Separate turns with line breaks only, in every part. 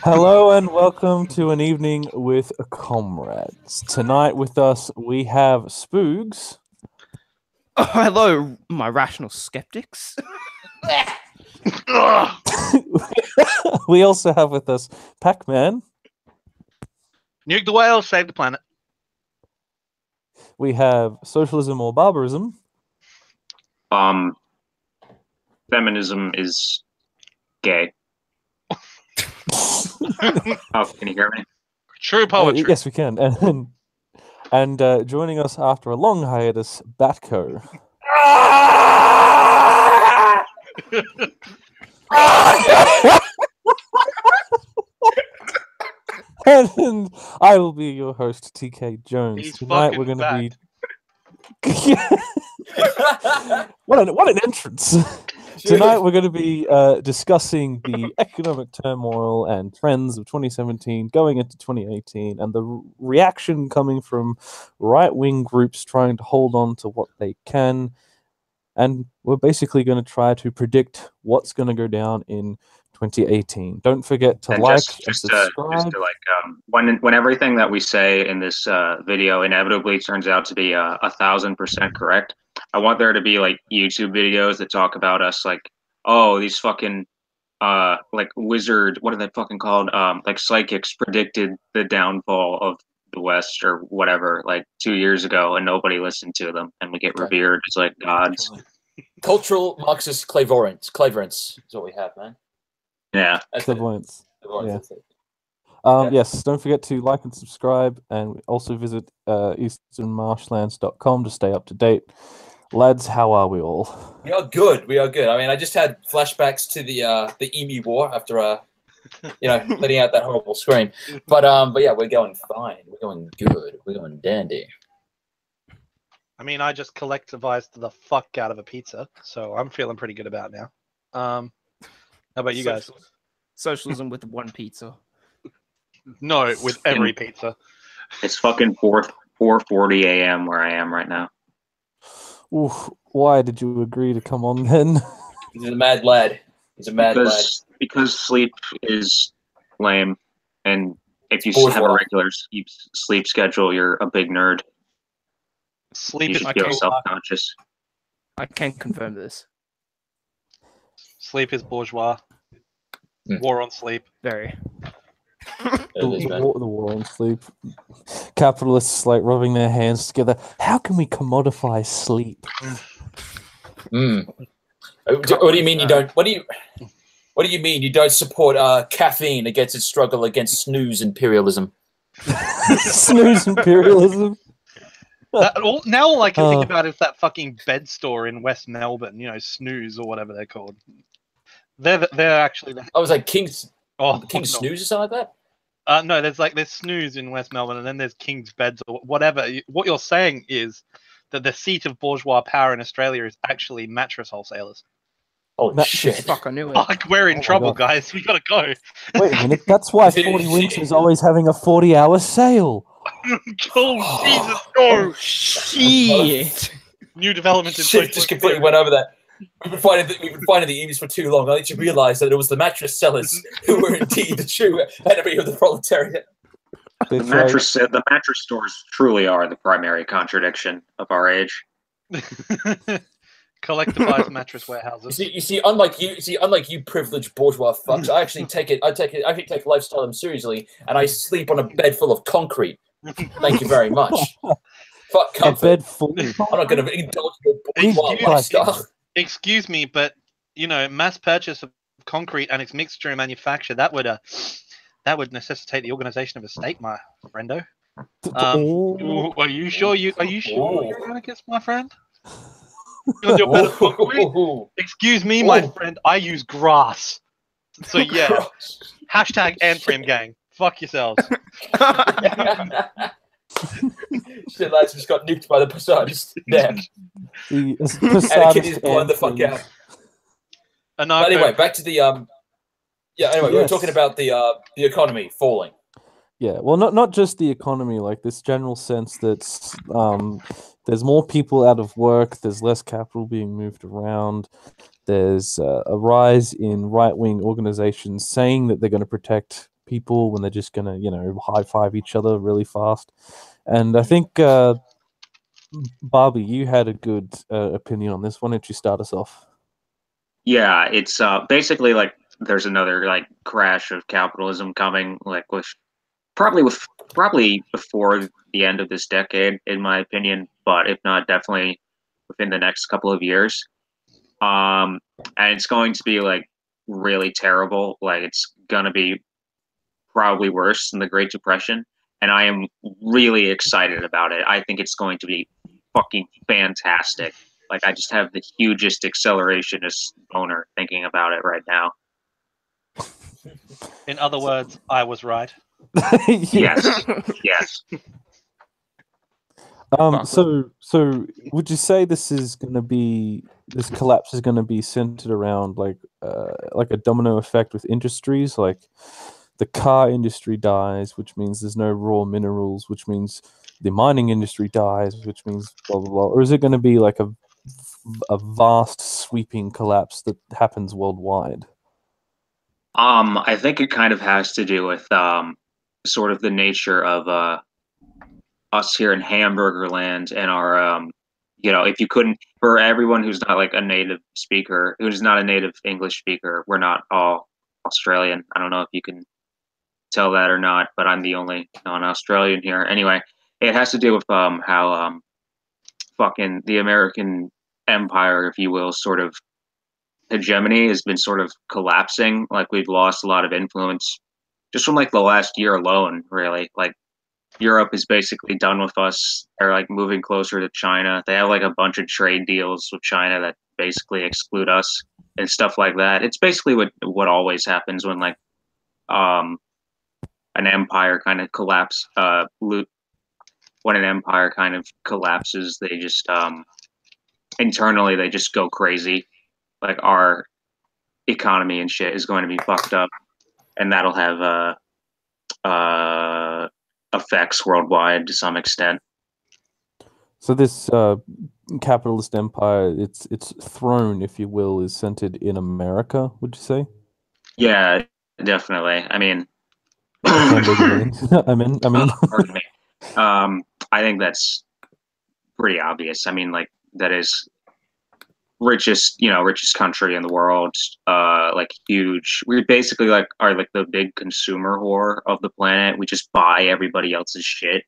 Hello and welcome to an evening with Comrades. Tonight with us we have Spoogs.
Oh, hello, my rational skeptics.
We also have with us Pac-Man.
Nuke the whale, save the planet.
We have Socialism or Barbarism.
Feminism is gay. Oh, can you hear me?
True poetry.
Yes, we can. And joining us after a long hiatus, Batco. And I will be your host, TK Jones.
He's
Tonight we're
fucking
going to be... what an entrance! Tonight we're going to be discussing the economic turmoil and trends of 2017 going into 2018 and the reaction coming from right-wing groups trying to hold on to what they can. And we're basically going to try to predict what's going to go down in 2018. Don't forget to like and subscribe.
When everything that we say in this video inevitably turns out to be 1,000% correct, I want there to be like YouTube videos that talk about us, like, oh, these fucking like wizard, what are they fucking called? Like psychics predicted the downfall of the West or whatever, like 2 years ago, and nobody listened to them, and we get revered as like gods.
Cultural Marxist clairvoyance is what we have, man.
Yeah,
Clairvoyance.
Yeah.
Yes, don't forget to like and subscribe, and also visit easternmarshlands.com to stay up to date. Lads, how are we all?
We are good. We are good. I mean, I just had flashbacks to the Emu War after letting out that horrible scream. But yeah, we're going fine. We're going good. We're going dandy.
I mean, I just collectivized the fuck out of a pizza, so I'm feeling pretty good about it now. How about you guys?
Socialism with one pizza.
No, with every pizza.
It's fucking 4:40 a.m. where I am right now.
Oof, why did you agree to come on then?
He's a mad lad. He's a mad lad.
Because sleep is lame, and if you have a regular sleep schedule, you're a big nerd.
Sleep
you
is
should feel self-conscious.
I can confirm this.
Sleep is bourgeois. War on sleep.
Very.
The war on sleep. Capitalists like rubbing their hands together. How can we commodify sleep?
What do you mean you don't? What do you mean you don't support caffeine against its struggle against snooze imperialism?
Snooze imperialism.
Now all I can think about is that fucking bed store in West Melbourne. You know, Snooze or whatever they're called. They're actually.
I was like King's.
Oh,
King's Snooze or something like that.
No, there's Snooze in West Melbourne, and then there's King's Beds or whatever. What you're saying is that the seat of bourgeois power in Australia is actually mattress wholesalers.
Oh shit!
Fuck, I knew it.
Fuck, we're in trouble, guys. We gotta go.
Wait a minute. That's why 40 Winks is always having a 40-hour sale.
Oh, Jesus! No!
Shit!
New development in
Shit! Just completely went over that. We've been finding the emus for too long. I need to realise that it was the mattress sellers who were indeed the true enemy of the proletariat.
The mattress stores truly are the primary contradiction of our age.
Collectivized mattress warehouses.
You see, unlike you privileged bourgeois fucks, I actually take lifestyle seriously, and I sleep on a bed full of concrete. Thank you very much. Fuck comfort.
A bed full.
I'm not going to indulge your bourgeois lifestyle.
Excuse me, but mass purchase of concrete and its mixture and manufacture that would necessitate the organization of a state, my friendo. Are you sure you're anarchist, my friend? Excuse me, my friend. I use grass. So yeah. Hashtag Antrim gang. Fuck yourselves.
Shit, lads just got nuked by the Poseidon's damn. And the kid is blown the fuck out. But anyway, back to the we were talking about the economy falling.
Yeah, well, not just the economy, like this general sense that there's more people out of work, there's less capital being moved around, there's a rise in right-wing organizations saying that they're going to protect people when they're just gonna, high five each other really fast. And I think Barbie, you had a good opinion on this. Why don't you start us off?
Yeah, it's basically like there's another like crash of capitalism coming, like probably before the end of this decade, in my opinion, but if not, definitely within the next couple of years. And it's going to be like really terrible. Like it's gonna be probably worse than the Great Depression, and I am really excited about it. I think it's going to be fucking fantastic. Like I just have the hugest accelerationist boner thinking about it right now.
In other words, I was right.
Yes. Yes.
So would you say this collapse is gonna be centered around like a domino effect with industries? Like the car industry dies, which means there's no raw minerals, which means the mining industry dies, which means blah blah blah. Or is it going to be like a vast sweeping collapse that happens worldwide?
I think it kind of has to do with sort of the nature of us here in Hamburger land and our if you couldn't, for everyone who's not like a native speaker, who's not a native English speaker, we're not all Australian. I don't know if you can tell that or not, but I'm the only non-Australian here. Anyway, it has to do with how fucking the American empire, if you will, sort of hegemony has been sort of collapsing. Like we've lost a lot of influence just from like the last year alone, really. Like Europe is basically done with us. They're like moving closer to China. They have like a bunch of trade deals with China that basically exclude us and stuff like that. It's basically what always happens when like an empire kind of when an empire kind of collapses, they just internally they just go crazy. Like our economy and shit is going to be fucked up, and that'll have effects worldwide to some extent.
So this capitalist empire, its throne, if you will, is centered in America. Would you say?
Yeah, definitely. I mean,
I mean.
Pardon me. I think that's pretty obvious. I mean, like that is richest country in the world. Like huge. We basically like are like the big consumer whore of the planet. We just buy everybody else's shit.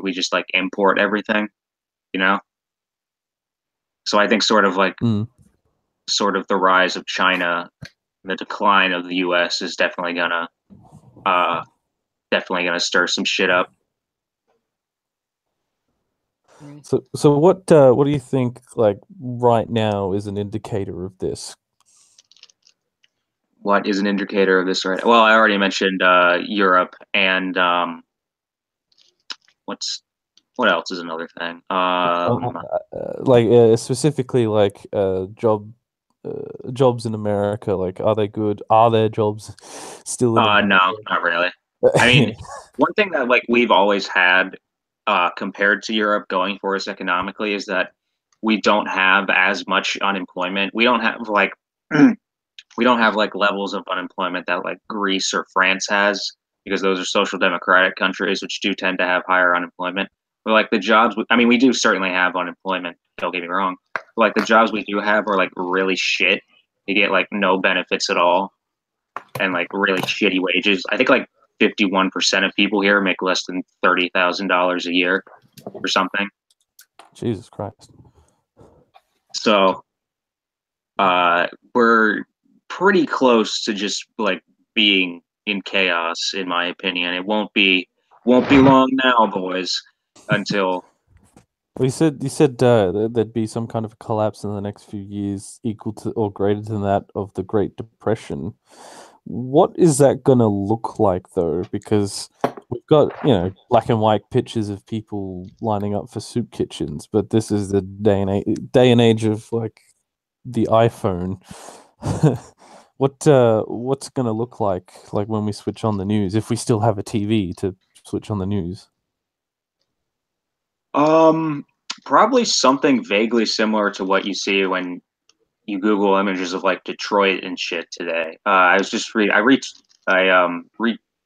We just like import everything, So I think sort of the rise of China, the decline of the U.S. is definitely gonna stir some shit up.
So what do you think like right now is an indicator of this?
What is an indicator of this? Right. Well, I already mentioned Europe, and what else is another thing?
Specifically like jobs in America. Like, are they good? Are there jobs still in America?
No, not really. I mean, one thing that like we've always had compared to Europe going for us economically is that we don't have as much unemployment. We don't have like levels of unemployment that like Greece or France has, because those are social democratic countries which do tend to have higher unemployment. But like the jobs, I mean, we do certainly have unemployment, don't get me wrong. But, like the jobs we do have are like really shit. You get like no benefits at all and like really shitty wages. I think like 51% of people here make less than $30,000 a year or something.
Jesus Christ.
So we're pretty close to just like being in chaos, in my opinion. It won't be long now, boys, until
well, you said there'd be some kind of collapse in the next few years equal to or greater than that of the Great Depression. What is that gonna look like though? Because we've got black and white pictures of people lining up for soup kitchens, but this is the day and age of like the iPhone. What's gonna look like when we switch on the news, if we still have a TV to switch on the news?
Probably something vaguely similar to what you see when you Google images of like Detroit and shit today. I was just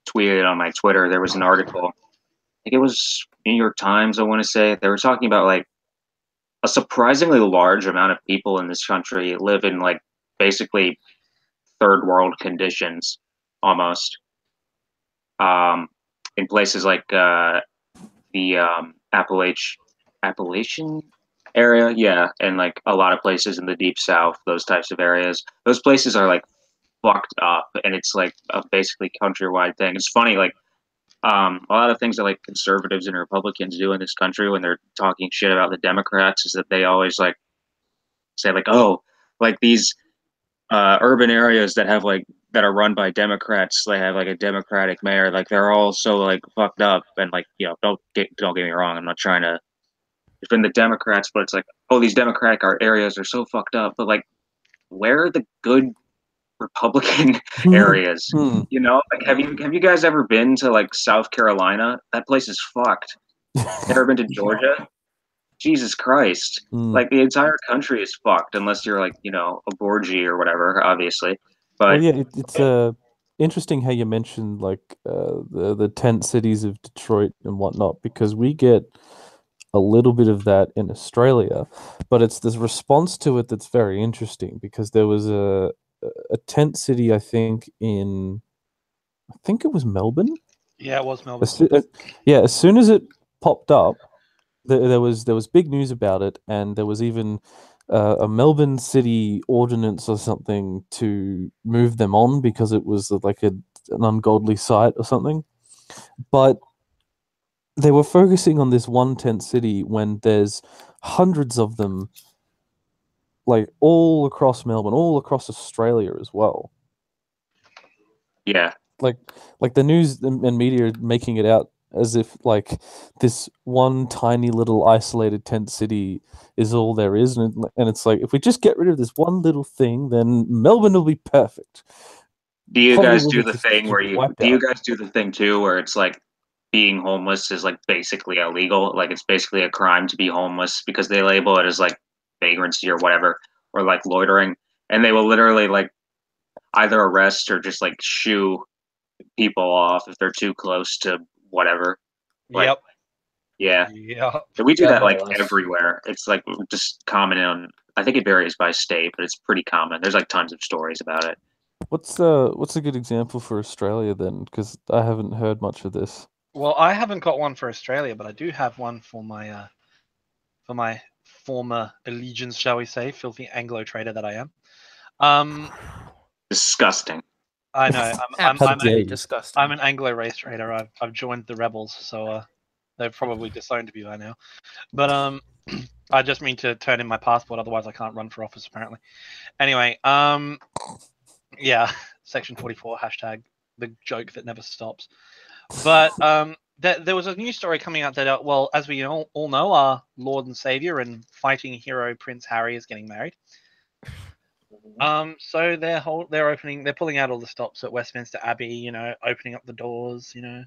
tweeted on my Twitter. There was an article. I think it was New York Times. I want to say they were talking about like a surprisingly large amount of people in this country live in like basically third world conditions, almost. In places like the Appalachian area, yeah, and like a lot of places in the Deep South, those types of areas. Those places are like fucked up, and it's like a basically countrywide thing. It's funny, like a lot of things that like conservatives and Republicans do in this country when they're talking shit about the Democrats is that they always like say like, oh, like these urban areas that have like that are run by Democrats, they have like a Democratic mayor, like they're all so like fucked up. And like, you know, don't get me wrong, I'm not trying to defend the Democrats, but it's like, oh, these Democratic areas are so fucked up, but like, where are the good Republican areas? You know, like have you guys ever been to like South Carolina? That place is fucked. Ever been to Georgia? Jesus Christ. Like the entire country is fucked unless you're like, you know, a bourgeois or whatever, obviously. But
well, yeah, it's interesting how you mentioned like the tent cities of Detroit and whatnot, because we get a little bit of that in Australia, but it's this response to it that's very interesting, because there was a tent city, I think it was Melbourne.
Yeah, it was Melbourne.
As soon as it popped up, there was big news about it, and there was even a Melbourne city ordinance or something to move them on because it was like an ungodly site or something. But they were focusing on this one tent city when there's hundreds of them, like all across Melbourne, all across Australia as well.
Yeah.
Like the news and media are making it out as if like this one tiny little isolated tent city is all there is, and it's like, if we just get rid of this one little thing, then Melbourne will be perfect.
Do you guys do the thing where you guys do the thing too where it's like being homeless is like basically illegal? Like it's basically a crime to be homeless because they label it as like vagrancy or whatever, or like loitering, and they will literally like either arrest or just like shoo people off if they're too close to whatever. Like,
yep.
Yeah.
Yeah.
We do that like everywhere. It's like just common on. I think it varies by state, but it's pretty common. There's like tons of stories about it.
What's a good example for Australia then? Because I haven't heard much of this.
Well, I haven't got one for Australia, but I do have one for my former allegiance, shall we say, filthy Anglo trader that I am.
Disgusting.
I know. I'm
disgusting.
I'm an Anglo race trader. I've joined the rebels, so they've probably disowned me by now. But I just mean to turn in my passport, otherwise I can't run for office apparently. Anyway, yeah, Section 44 hashtag the joke that never stops. But there was a news story coming out that well, as we all know, our Lord and Savior and fighting hero Prince Harry is getting married. So they're pulling out all the stops at Westminster Abbey, you know, opening up the doors, you know,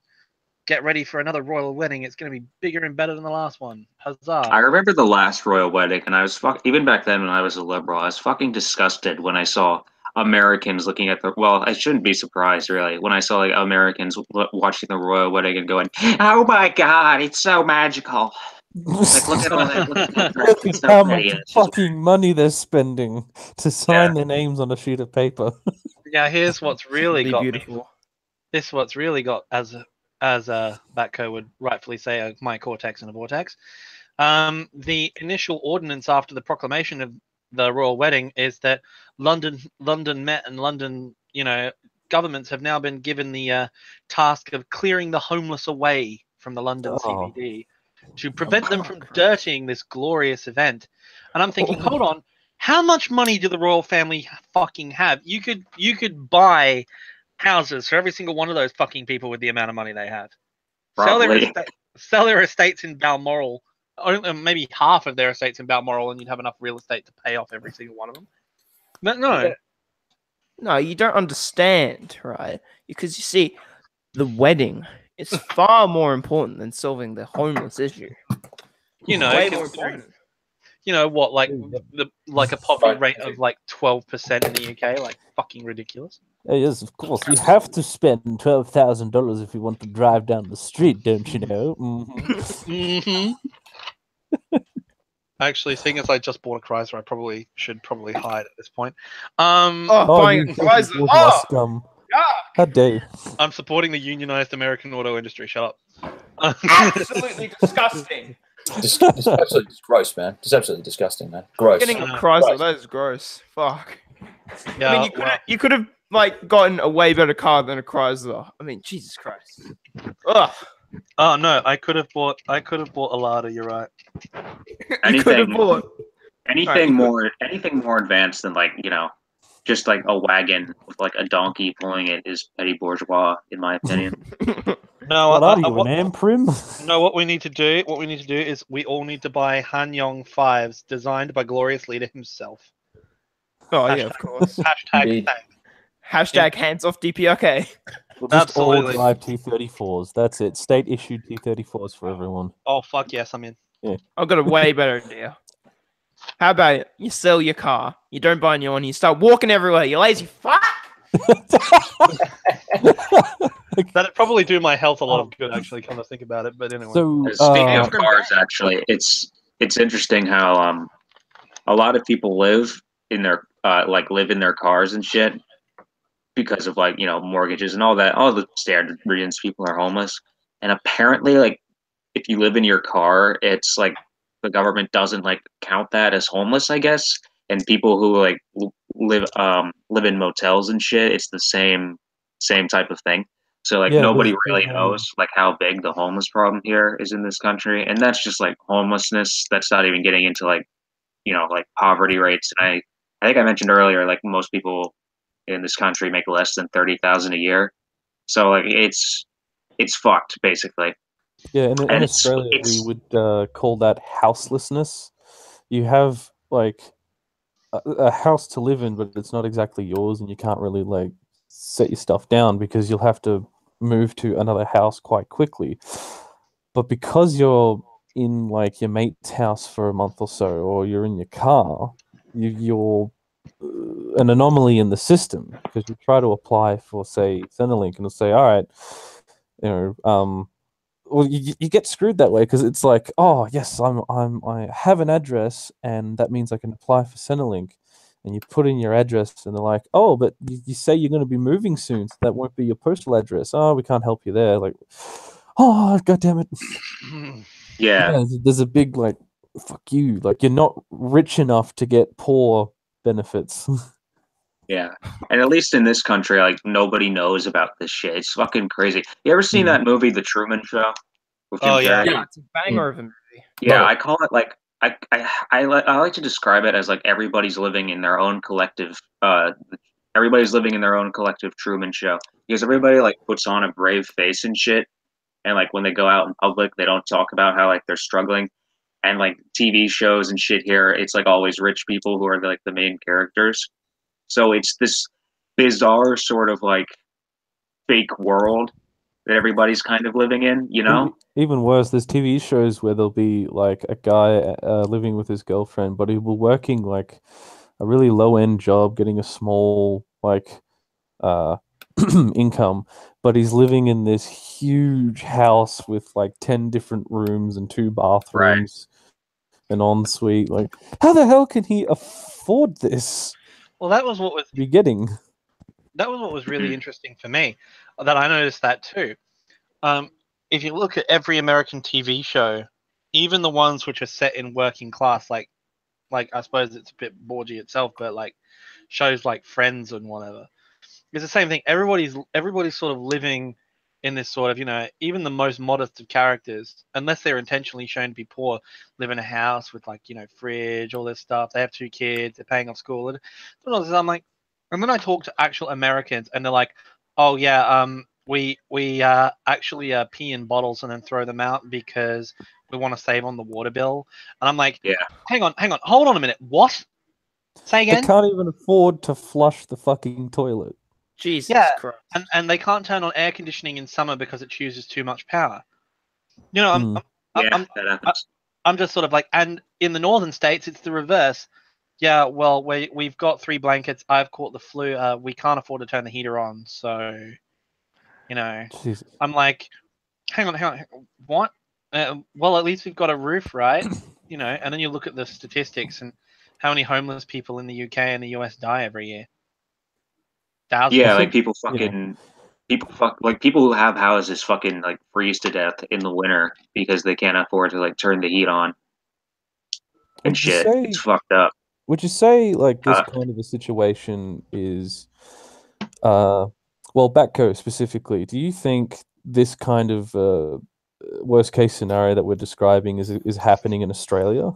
get ready for another royal wedding. It's going to be bigger and better than the last one. Huzzah!
I remember the last royal wedding, and I was even back then when I was a liberal, I was fucking disgusted when I saw Americans looking at well, I shouldn't be surprised really when I saw like Americans watching the royal wedding and going, "Oh my god, it's so magical." Like, look at all that. Look at
how much fucking money they're spending to sign their names on a sheet of paper.
Yeah, here's what's really got
beautiful.
me. This what's really got, as Batco would rightfully say, my cortex and a vortex. The initial ordinance after the proclamation of the royal wedding is that London Met and London, you know, governments have now been given the task of clearing the homeless away from the London CBD. To prevent them from dirtying this glorious event. And I'm thinking, hold on, how much money do the royal family fucking have? You could buy houses for every single one of those fucking people with the amount of money they have. Sell their estates in Balmoral, maybe half of their estates in Balmoral, and you'd have enough real estate to pay off every single one of them. But
no, you don't understand, right? Because you see, the wedding is far more important than solving the homeless issue.
You know,
way more important.
you know what, like a poverty rate of like 12% in the UK, like fucking ridiculous.
Yes, of course. You have to spend $12,000 if you want to drive down the street, don't you know?
Mm-hmm. Actually, seeing as I just bought a Chrysler, I should probably hide at this point.
buying a Chrysler.
Scum. How dare you?
I'm supporting the unionized American auto industry. Shut up.
Absolutely disgusting.
Just absolutely gross, man. Just absolutely disgusting, man. Gross.
Getting a Chrysler, that is gross. Fuck.
Yeah,
I mean, you could have like gotten a way better car than a Chrysler. I mean, Jesus Christ. Ugh.
Oh no, I could have bought a Lada. You're right.
Anything more advanced than like, you know, just like a wagon with like a donkey pulling it is petty bourgeois, in my opinion.
No,
what are you, an Amprim?
No, what we need to do is we all need to buy Han Yong 5s designed by glorious leader himself.
Oh yeah, of course.
Hashtag
hands off DPRK.
We'll just all drive T34s. That's it. State issued T34s for everyone.
Oh fuck yes, I'm in.
Yeah.
I've got a way better idea. How about you sell your car, you don't buy a new one, you start walking everywhere, you lazy fuck.
That'd probably do my health a lot of good, actually, come to think about it. But anyway.
So, speaking of cars, actually, it's interesting how a lot of people live in their cars and shit because of, like, you know, mortgages and all that. All the standard reasons people are homeless. And apparently, like, if you live in your car, it's like the government doesn't like count that as homeless, I guess. And people who like live in motels and shit, it's the same type of thing. So like nobody really knows like how big the homeless problem here is in this country, and that's just like homelessness. That's not even getting into like, you know, like poverty rates. And I think I mentioned earlier, like most people in this country make less than $30,000 a year. So like it's fucked basically.
Yeah, and in Australia we would call that houselessness. You have like a house to live in, but it's not exactly yours, and you can't really like set your stuff down because you'll have to move to another house quite quickly. But because you're in like your mate's house for a month or so, or you're in your car, you're an anomaly in the system because you try to apply for, say, Centrelink, and it'll say, all right, you know, well, you get screwed that way because it's like, oh yes, I have an address, and that means I can apply for Centrelink. And you put in your address, and they're like, oh, but you say you're going to be moving soon, so that won't be your postal address. Oh, we can't help you there. Like, oh, God damn it.
Yeah.
There's a big, like, fuck you. Like, you're not rich enough to get poor benefits.
Yeah. And at least in this country, like, nobody knows about this shit. It's fucking crazy. You ever seen that movie, The Truman Show?
Oh, yeah.
Yeah, it's a banger of a movie.
Yeah, I call it, like, I like to describe it as like everybody's living in their own collective Truman Show, because everybody like puts on a brave face and shit, and like when they go out in public they don't talk about how like they're struggling, and like TV shows and shit here, it's like always rich people who are like the main characters. So it's this bizarre sort of like fake world that everybody's kind of living in, you know?
Even worse, there's TV shows where there'll be like a guy living with his girlfriend, but he will working like a really low-end job, getting a small like income, but he's living in this huge house with like 10 different rooms and 2 bathrooms, an ensuite. Like, how the hell can he afford this?
Well, that was what was really interesting for me. That I noticed that too. If you look at every American TV show, even the ones which are set in working class, like I suppose it's a bit bourgeois itself, but like shows like Friends and whatever, it's the same thing. Everybody's sort of living in this sort of, you know, even the most modest of characters, unless they're intentionally shown to be poor, live in a house with like, you know, fridge, all this stuff. They have 2 kids, they're paying off school, and I'm like, and then I talk to actual Americans, and they're like, oh yeah, we actually pee in bottles and then throw them out because we want to save on the water bill. And I'm like,
yeah,
hang on, hold on a minute. What? Say again?
They can't even afford to flush the fucking toilet.
Jesus Christ.
And they can't turn on air conditioning in summer because it uses too much power. You know,
that happens.
I'm just sort of like, and in the northern states, it's the reverse. Yeah, well, we've got 3 blankets. I've caught the flu. We can't afford to turn the heater on, so, you know,
Jesus.
I'm like, hang on, what? Well, at least we've got a roof, right? You know, and then you look at the statistics and how many homeless people in the UK and the US die every year. Thousands.
Yeah, like people who have houses fucking like freeze to death in the winter because they can't afford to like turn the heat on and shit. It's fucked up.
Would you say like this kind of a situation is, well, Batco specifically? Do you think this kind of worst case scenario that we're describing is happening in Australia?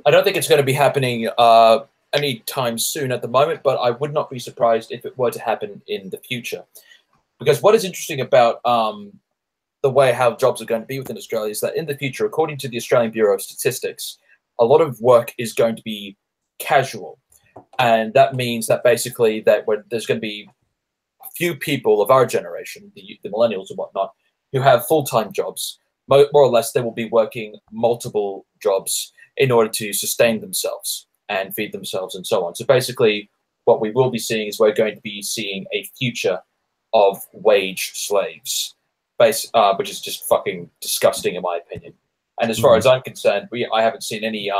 I don't think it's going to be happening anytime soon at the moment, but I would not be surprised if it were to happen in the future. Because what is interesting about the way how jobs are going to be within Australia is that in the future, according to the Australian Bureau of Statistics, a lot of work is going to be casual. And that means that basically that there's going to be a few people of our generation, the millennials and whatnot, who have full-time jobs. More or less, they will be working multiple jobs in order to sustain themselves and feed themselves and so on. So basically, what we will be seeing is we're going to be seeing a future of wage slaves, which is just fucking disgusting in my opinion. And as far as I'm concerned, I haven't seen any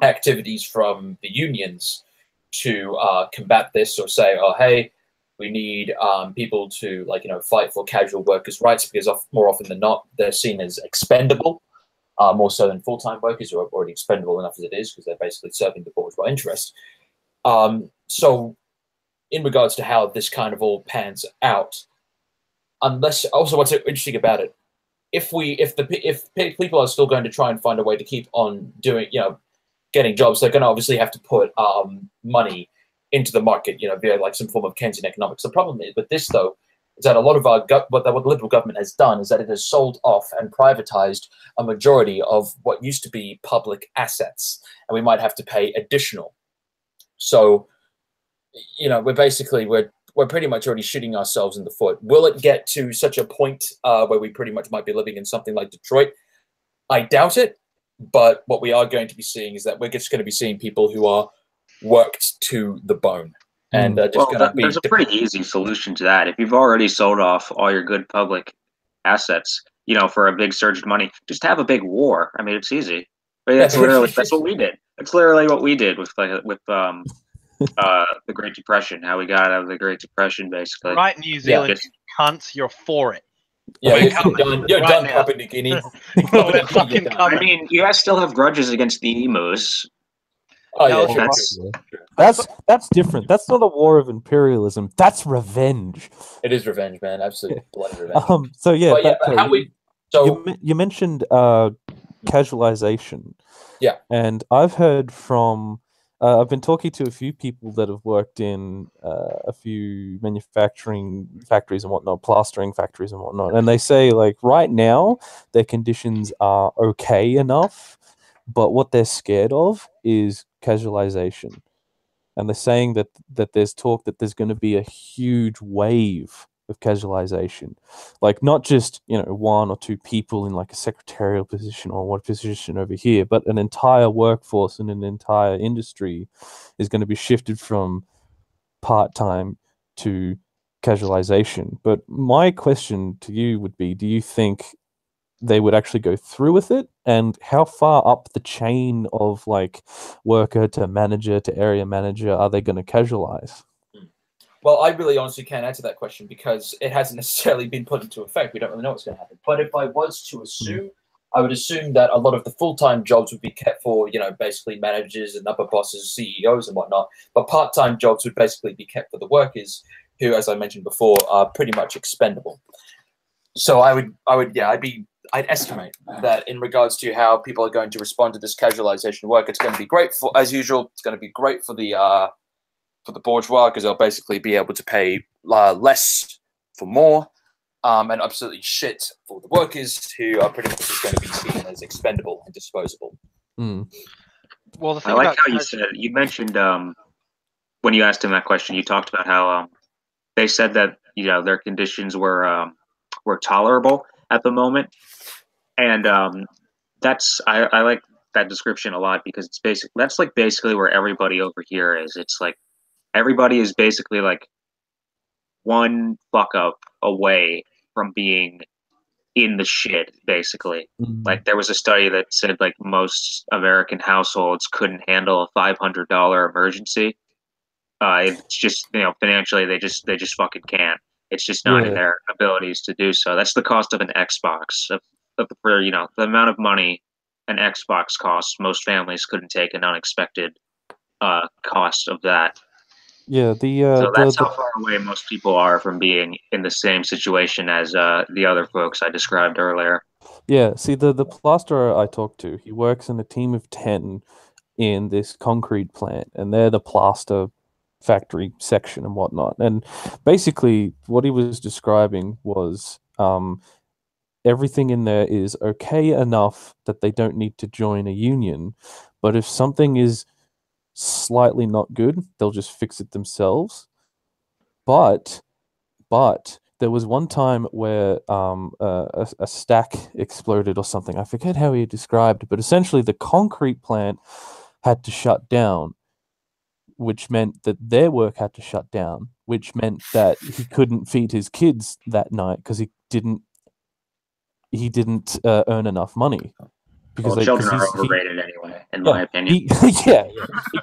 activities from the unions to combat this or say, oh, hey, we need people to fight for casual workers' rights, because more often than not, they're seen as expendable, more so than full-time workers who are already expendable enough as it is, because they're basically serving the bourgeois interest. So in regards to how this kind of all pans out, unless also what's interesting about it, if people are still going to try and find a way to keep on doing, getting jobs, they're going to obviously have to put money into the market, via like some form of Keynesian economics. The problem with this, though, is that a lot of what the Liberal government has done is that it has sold off and privatized a majority of what used to be public assets, and we might have to pay additional. So, we're pretty much already shooting ourselves in the foot. Will it get to such a point where we pretty much might be living in something like Detroit? I doubt it. But what we are going to be seeing is that we're just going to be seeing people who are worked to the bone. And
there's a pretty easy solution to that. If you've already sold off all your good public assets, for a big surge of money, just have a big war. I mean, it's easy. But that's what we did. It's literally what we did with the Great Depression. How we got out of the Great Depression, basically.
Right, New Zealand, cunts, you're for it.
Yeah, you're done, Papua New Guinea.
I mean, you guys still have grudges against the emus.
Oh yeah,
that's different. That's not a war of imperialism. That's revenge.
It is revenge, man. Absolute bloody revenge.
So yeah,
but
you mentioned casualisation.
Yeah,
and I've heard from. I've been talking to a few people that have worked in a few manufacturing factories and whatnot, plastering factories and whatnot, and they say like right now their conditions are okay enough, but what they're scared of is casualisation, and they're saying that there's talk that there's going to be a huge wave of casualisation, like not just 1 or 2 people in like a secretarial position or one position over here, but an entire workforce and an entire industry is going to be shifted from part-time to casualisation. But my question to you would be, do you think they would actually go through with it, and how far up the chain of like worker to manager to area manager are they going to casualise?
Well, I really honestly can't answer that question because it hasn't necessarily been put into effect. We don't really know what's going to happen. But if I was to assume, I would assume that a lot of the full-time jobs would be kept for, basically managers and upper bosses, CEOs and whatnot. But part-time jobs would basically be kept for the workers who, as I mentioned before, are pretty much expendable. So I'd estimate that in regards to how people are going to respond to this casualisation work, it's going to be great for, as usual, it's going to be great for the bourgeois, because they'll basically be able to pay less for more, and absolutely shit for the workers, who are pretty much just going to be seen as expendable and disposable.
Well, the thing
I like how you mentioned when you asked him that question, you talked about how they said that their conditions were tolerable at the moment, and I like that description a lot because it's that's like basically where everybody over here is. It's like everybody is basically like one fuck up away from being in the shit, basically. Like there was a study that said like most American households couldn't handle a $500 emergency. It's just, you know, financially they just fucking can't. It's just not in their abilities to do so. That's the cost of an Xbox. For, you know, the amount of money an Xbox costs, most families couldn't take an unexpected cost of that.
Yeah,
so that's how far away most people are from being in the same situation as the other folks I described earlier.
Yeah, see, the plasterer I talked to, he works in a team of 10 in this concrete plant, and they're the plaster factory section and whatnot. And basically, what he was describing was everything in there is okay enough that they don't need to join a union, but if something is slightly not good, they'll just fix it themselves. But there was one time where a stack exploded or something. I forget how he described it, but essentially the concrete plant had to shut down, which meant that their work had to shut down, which meant that he couldn't feed his kids that night because he didn't earn enough money.
Because children are overrated anyway, in my opinion.
He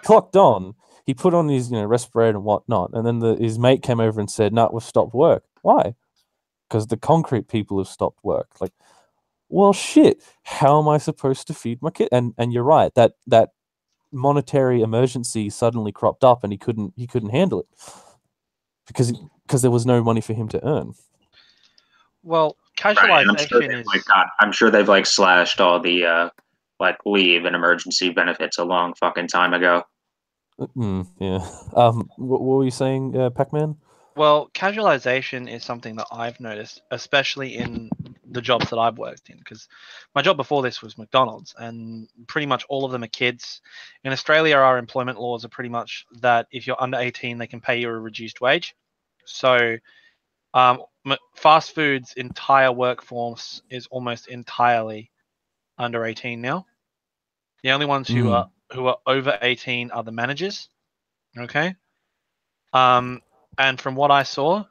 clocked on. He put on his respirator and whatnot, and then his mate came over and said, "No, we've stopped work." Why? Because the concrete people have stopped work. Like, well, shit. How am I supposed to feed my kid? And you're right. That monetary emergency suddenly cropped up, and he couldn't handle it because there was no money for him to earn.
Well, casualisation
I'm sure they've like slashed all the like leave and emergency benefits a long fucking time ago.
Yeah. What were you saying, Pac-Man?
Well, casualisation is something that I've noticed, especially in the jobs that I've worked in, because my job before this was McDonald's, and pretty much all of them are kids. In Australia, our employment laws are pretty much that if you're under 18, they can pay you a reduced wage. So fast food's entire workforce is almost entirely under 18 now. The only ones who are over 18 are the managers. Okay. And from what I saw,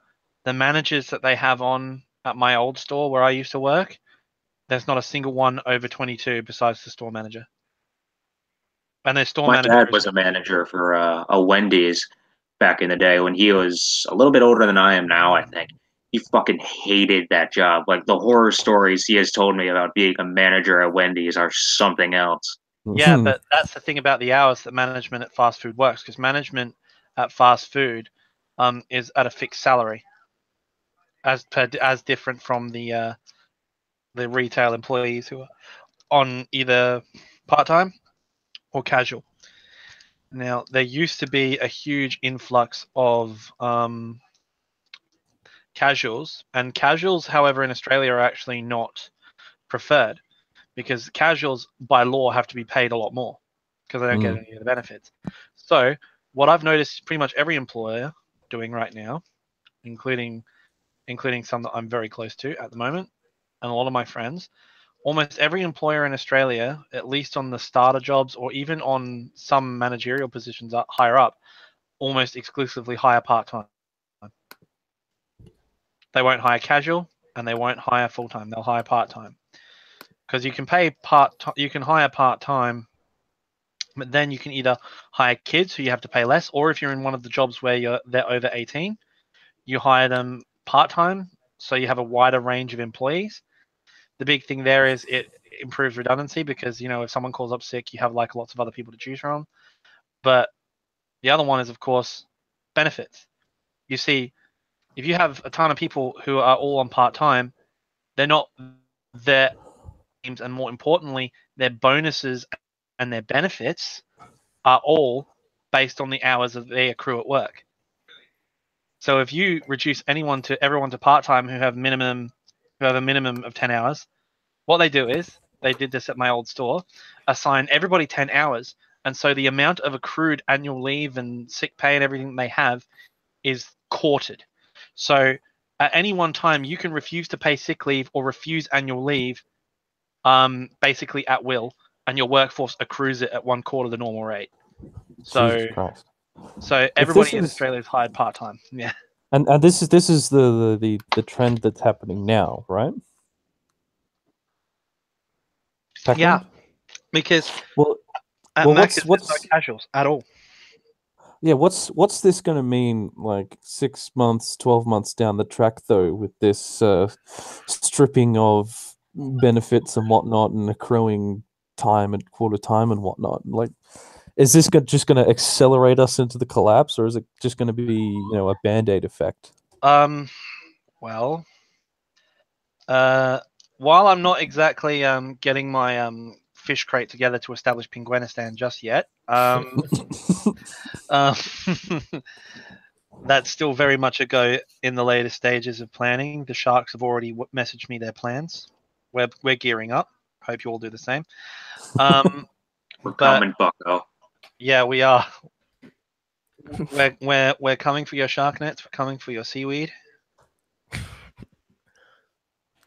the managers that they have on at my old store where I used to work, there's not a single one over 22 besides the store manager. And their store manager.
My dad was a manager for a Wendy's back in the day when he was a little bit older than I am now, I think. He fucking hated that job. Like the horror stories he has told me about being a manager at Wendy's are something else.
Yeah, but that's the thing about the hours that management at fast food works, because management at fast food is at a fixed salary, as different from the retail employees who are on either part-time or casual. Now, there used to be a huge influx of casuals, and casuals, however, in Australia are actually not preferred, because casuals by law have to be paid a lot more because they don't get any of the benefits. So what I've noticed pretty much every employer doing right now, including some that I'm very close to at the moment, and a lot of my friends, almost every employer in Australia, at least on the starter jobs or even on some managerial positions higher up, almost exclusively hire part-time. They won't hire casual and they won't hire full-time. They'll hire part-time. Because you can hire part-time, but then you can either hire kids who you have to pay less, or if you're in one of the jobs where they're over 18, you hire them part-time, so you have a wider range of employees. The big thing there is it improves redundancy because, if someone calls up sick, you have like lots of other people to choose from. But the other one is, of course, benefits. You see, if you have a ton of people who are all on part-time, they're not there. And more importantly, their bonuses and their benefits are all based on the hours that they accrue at work. So if you reduce everyone to part-time who have a minimum of 10 hours, what they do is, they did this at my old store, assign everybody 10 hours. And so the amount of accrued annual leave and sick pay and everything they have is quartered. So at any one time, you can refuse to pay sick leave or refuse annual leave basically at will, and your workforce accrues it at 1/4 the normal rate. So everybody in Australia is hired part-time. Yeah.
And this is the trend that's happening now, right? Second?
Yeah, because at Mac there's no casuals at all.
Yeah, what's this going to mean like 6 months, 12 months down the track though, with this stripping of benefits and whatnot and accruing time and quarter time and whatnot? Like, is this just going to accelerate us into the collapse, or is it just going to be, a Band-Aid effect?
Well, while I'm not exactly getting my fish crate together to establish Penguinistan just yet, that's still very much a go in the later stages of planning. The Sharks have already messaged me their plans. We're gearing up. Hope you all do the same.
We're coming, bucko.
Yeah, we are. We're coming for your shark nets. We're coming for your seaweed.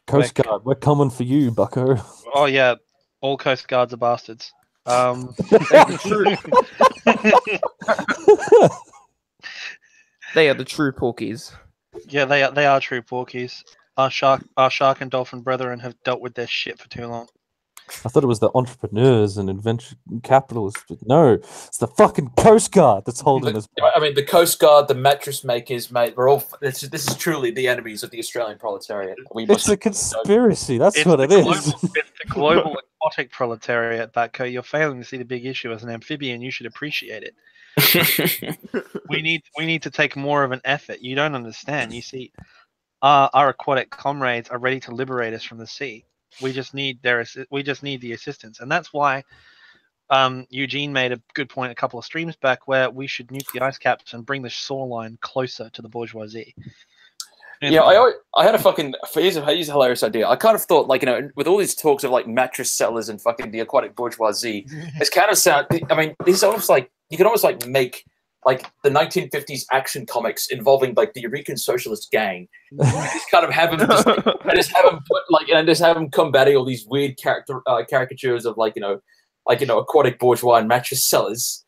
Coast Guard, we're coming for you, bucko.
Oh yeah, all Coast Guards are bastards.
They are the true porkies.
Yeah, they are true porkies. Our shark and dolphin brethren have dealt with their shit for too long.
I thought it was the entrepreneurs and adventure capitalists, but no, it's the fucking Coast Guard that's holding us back.
I mean, the Coast Guard, the mattress makers, mate, we're all. This is truly the enemies of the Australian proletariat.
It's a conspiracy. That's what it is.
It's the global aquatic proletariat, Batco. You're failing to see the big issue as an amphibian. You should appreciate it. We need to take more of an effort. You don't understand. You see, our aquatic comrades are ready to liberate us from the sea. We just need the assistance, and that's why Eugene made a good point a couple of streams back, where we should nuke the ice caps and bring the shoreline closer to the bourgeoisie.
Yeah, I had a fucking here's a hilarious idea. I kind of thought, like, with all these talks of like mattress sellers and fucking the aquatic bourgeoisie, it's kind of sound. I mean, it's almost like you can almost like make like the 1950s action comics involving like the Eureka Socialist gang. Just kind of have them, just have them combating all these weird caricatures of aquatic bourgeois and mattress sellers.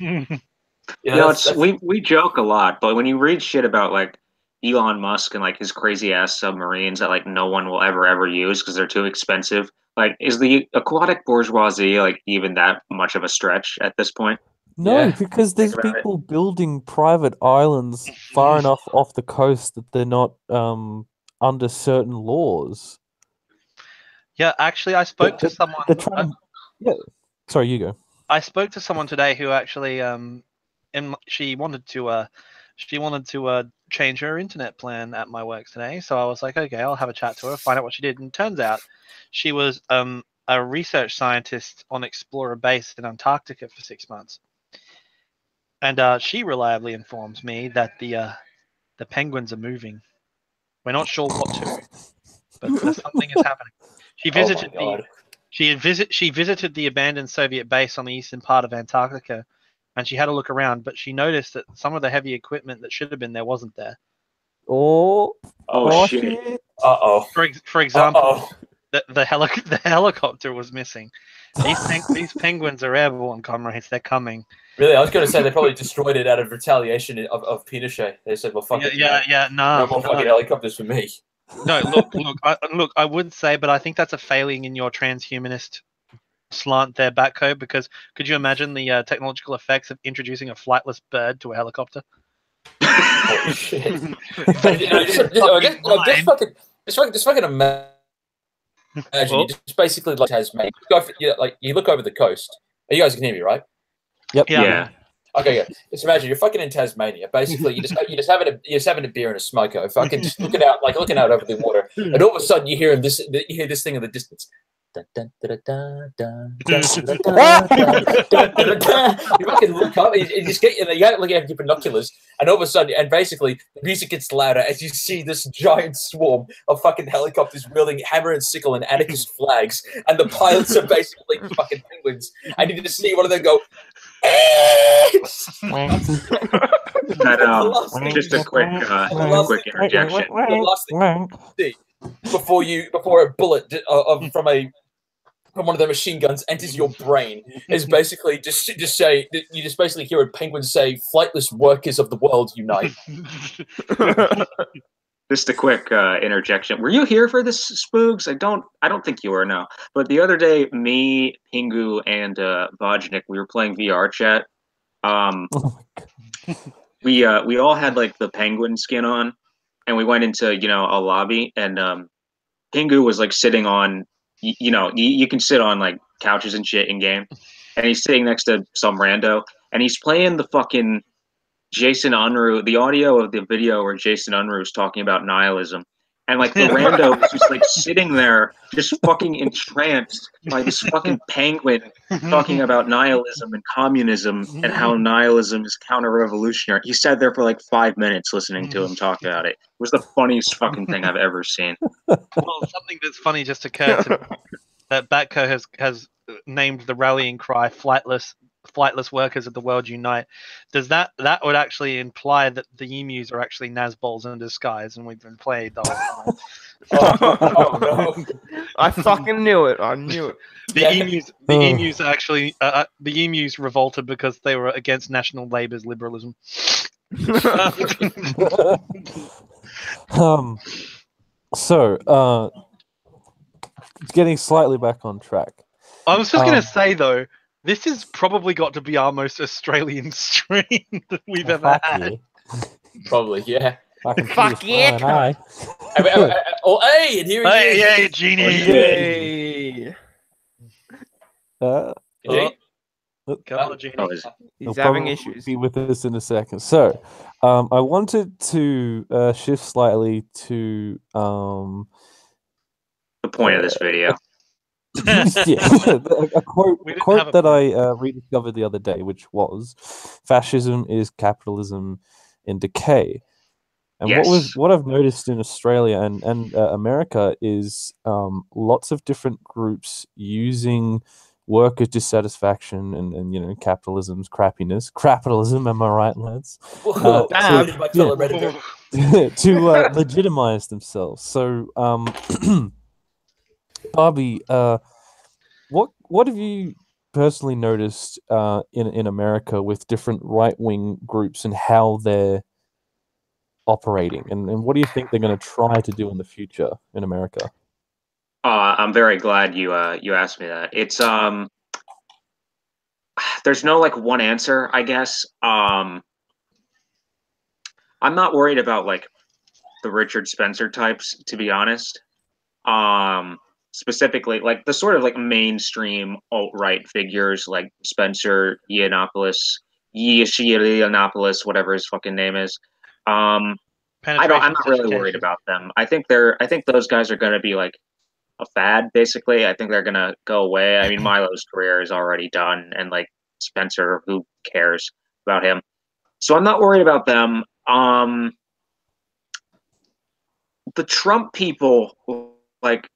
We joke a lot, but when you read shit about like Elon Musk and like his crazy ass submarines that like no one will ever use because they're too expensive, like, is the aquatic bourgeoisie like even that much of a stretch at this point?
No, because there's people building private islands far enough off the coast that they're not under certain laws.
Yeah, actually, I spoke to someone.
Sorry, you go.
I spoke to someone today who actually, she wanted to change her internet plan at my work today. So I was like, okay, I'll have a chat to her, find out what she did. And it turns out she was a research scientist on Explorer Base in Antarctica for 6 months. And she reliably informs me that the penguins are moving. We're not sure what to, but something is happening. She visited she visited the abandoned Soviet base on the eastern part of Antarctica, and she had a look around, but she noticed that some of the heavy equipment that should have been there wasn't there.
Oh shit!
For example, the helicopter was missing. These penguins are airborne, comrades. They're coming.
Really, I was going to say they probably destroyed it out of retaliation of Pinochet. They said, "Well, fuck it."
No
more fucking helicopters for me.
No, look. I would say, but I think that's a failing in your transhumanist slant there, Batco. Because could you imagine the technological effects of introducing a flightless bird to a helicopter?
Holy shit! Just fucking imagine. You just basically like Tasmania. You look over the coast. You guys can hear me, right?
Yep.
Yeah.
Okay, yeah. Just imagine you're fucking in Tasmania. Basically, you're just having a beer and a smoko, fucking just looking out over the water, and all of a sudden you hear this thing in the distance. You fucking look up, you just get you got to look at your binoculars, and all of a sudden, and basically the music gets louder as you see this giant swarm of fucking helicopters wielding hammer and sickle and anarchist flags, and the pilots are basically fucking penguins, and you just see one of them go.
Just a quick interjection.
The last thing you see before a bullet from a from one of their machine guns enters your brain. It's basically just say you just basically hear a penguin say, "Flightless workers of the world unite."
Just a quick interjection. Were you here for this, Spooks? I don't think you were, no. But the other day, me, Pingu, and Vajnik, we were playing VR chat. We all had like the penguin skin on, and we went into a lobby, and Pingu was like sitting on, you can sit on like couches and shit in game, and he's sitting next to some rando, and he's playing the fucking Jason Unruh, the audio of the video where Jason Unruh is talking about nihilism, and like the rando is just like sitting there, just fucking entranced by this fucking penguin talking about nihilism and communism and how nihilism is counter-revolutionary. He sat there for like 5 minutes listening to him talk about it. It was the funniest fucking thing I've ever seen.
Well, something that's funny just occurred to me, that Batco has named the rallying cry "Flightless workers of the world unite." Does that would actually imply that the emus are actually Nazbols in disguise, and we've been played the whole time?
Oh no!
I fucking knew it. I knew it.
The emus actually the emus revolted because they were against National Labour's liberalism.
So getting slightly back on track.
I was just going to say though, this has probably got to be our most Australian stream that we've ever had.
Probably, yeah.
Fuck yeah!
Oh, hey, and here he is.
Hey, Genie! Come on, Genie.
He's having issues.
Be with us in a second. So, I wanted to shift slightly to
the point of this video.
A quote that I rediscovered the other day, which was, "Fascism is capitalism in decay." And
yes.
what I've noticed in Australia and America is lots of different groups using worker dissatisfaction and capitalism's crappiness. Capitalism, am I right, lads? To legitimize themselves. So, Barbie, what have you personally noticed in America with different right-wing groups and how they're operating, and what do you think they're going to try to do in the future in America?
I'm very glad you asked me that. It's there's no like one answer, I guess. I'm not worried about like the Richard Spencer types, to be honest. Specifically, like the sort of like mainstream alt-right figures like Spencer, Yiannopoulos, whatever his fucking name is. I'm not really worried about them. I think those guys are going to be like a fad, basically. I think they're going to go away. I mean, Milo's career is already done, and like Spencer, who cares about him? So I'm not worried about them. The Trump people, like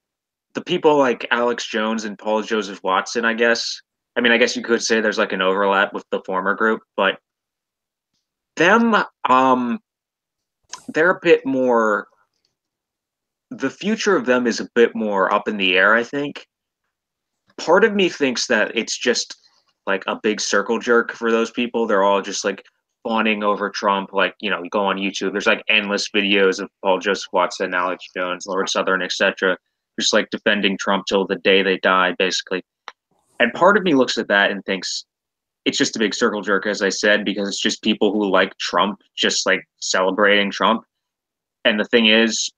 the people like Alex Jones and Paul Joseph Watson, I guess. I mean, I guess you could say there's like an overlap with the former group, but them, they're a bit more, the future of them is a bit more up in the air, I think. Part of me thinks that it's just like a big circle jerk for those people. They're all just like fawning over Trump. Like, you go on YouTube, there's like endless videos of Paul Joseph Watson, Alex Jones, Lord Southern, etc., just like defending Trump till the day they die, basically. And part of me looks at that and thinks it's just a big circle jerk, as I said, because it's just people who like Trump, just like celebrating Trump. And the thing is,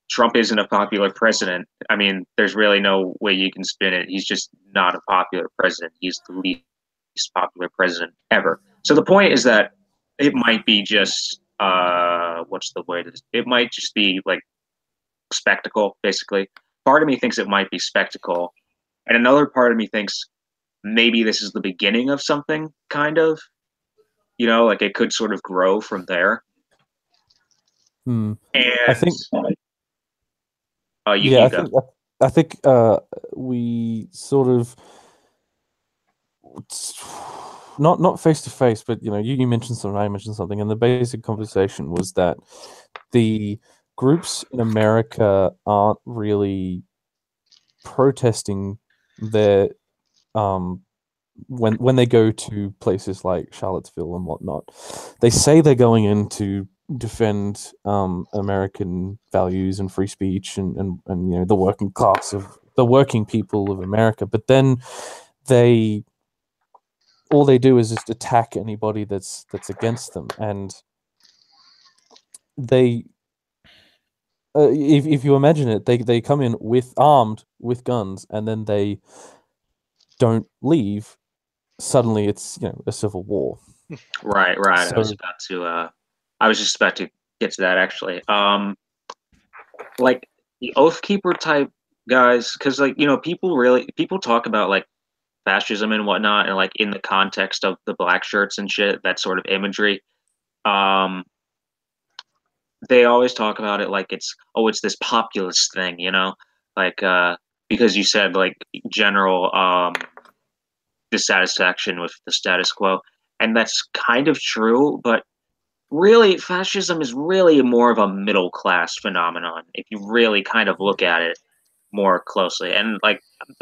Trump isn't a popular president. I mean, there's really no way you can spin it. He's just not a popular president. He's the least popular president ever. So the point is that it might be just, it might just be like spectacle, basically. Part of me thinks it might be spectacle. And another part of me thinks maybe this is the beginning of something, kind of. Like it could sort of grow from there.
And
I think...
I think we sort of not face to face, but you mentioned something, I mentioned something, and the basic conversation was that the groups in America aren't really protesting they're when they go to places like Charlottesville and whatnot, they say they're going in to defend American values and free speech and you know, the working class of the working people of America, but then all they do is just attack anybody that's against them, and they if you imagine it, they come in armed with guns, and then they don't leave. Suddenly it's, you know, a civil war.
Right.
So,
I was just about to get to that, actually. Like the Oath Keeper type guys, because, like, you know, people talk about like fascism and whatnot, and like in the context of the black shirts and shit, that sort of imagery. They always talk about it like it's this populist thing, you know, like because you said like general dissatisfaction with the status quo, and that's kind of true, but really fascism is really more of a middle class phenomenon if you really kind of look at it more closely. And like,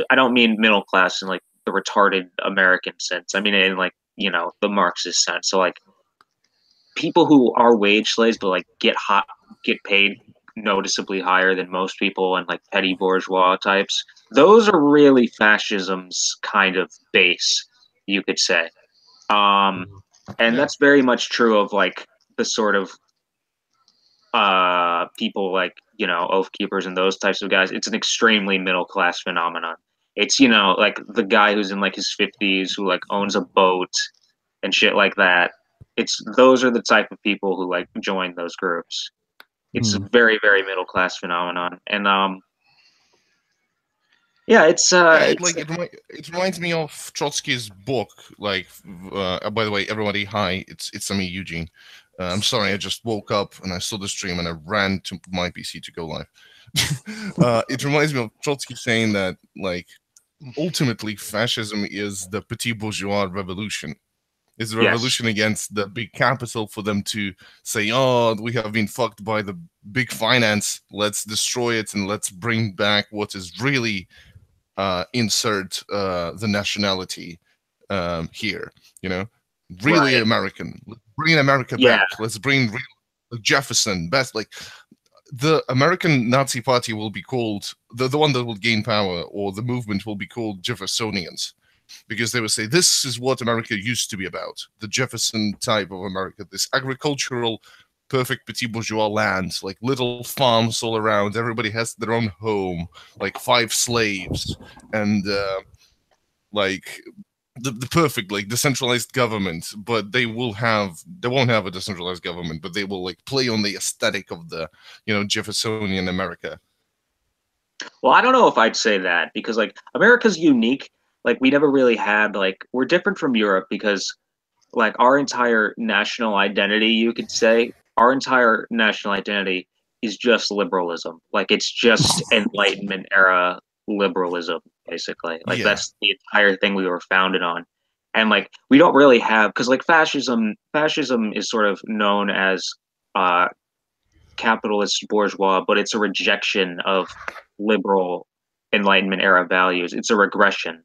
I don't mean middle class in like the retarded American sense, I mean in like, you know, the Marxist sense. So like people who are wage slaves but like get paid noticeably higher than most people, and like petty bourgeois types, those are really fascism's kind of base, you could say. And that's very much true of like the sort of people like, you know, Oath Keepers and those types of guys. It's an extremely middle class phenomenon. It's, you know, like the guy who's in like his 50s who like owns a boat and shit like that. Those are the type of people who like join those groups. It's a very, very middle class phenomenon, and yeah,
it reminds me of Trotsky's book. Like, by the way, everybody, hi, it's me, Eugene. I'm sorry, I just woke up and I saw the stream and I ran to my PC to go live. It reminds me of Trotsky saying that, like, ultimately fascism is the petit bourgeois revolution. It's a revolution against the big capital for them to say, oh, we have been fucked by the big finance. Let's destroy it and let's bring back what is really insert the nationality here, you know, really American. Let's bring America back. Let's bring Jefferson best. Like the American Nazi Party will be called the one that will gain power, or the movement will be called Jeffersonians. Because they would say, this is what America used to be about. The Jefferson type of America, this agricultural, perfect petit bourgeois land, like little farms all around. Everybody has their own home, like 5 slaves, and like the perfect, like decentralized government. But they won't have a decentralized government, but they will like play on the aesthetic of the, you know, Jeffersonian America.
Well, I don't know if I'd say that, because like America's unique. Like, we never really had, like, we're different from Europe because, like, our entire national identity, you could say, our entire national identity is just liberalism. Like, it's just Enlightenment era liberalism, basically. Like, that's the entire thing we were founded on. And, like, we don't really have, because, like, fascism is sort of known as capitalist bourgeois, but it's a rejection of liberal Enlightenment era values. It's a regression.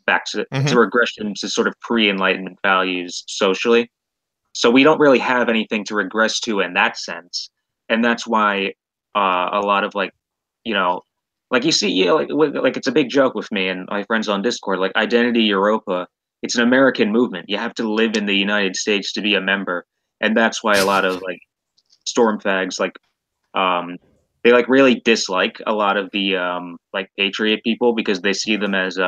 It's a regression to sort of pre-Enlightenment values socially. So we don't really have anything to regress to in that sense. And that's why a lot of, like, you know, like you see, like it's a big joke with me and my friends on Discord, like Identity Europa, it's an American movement. You have to live in the United States to be a member. And that's why a lot of like storm fags, like, they like really dislike a lot of the like Patriot people, because they see them as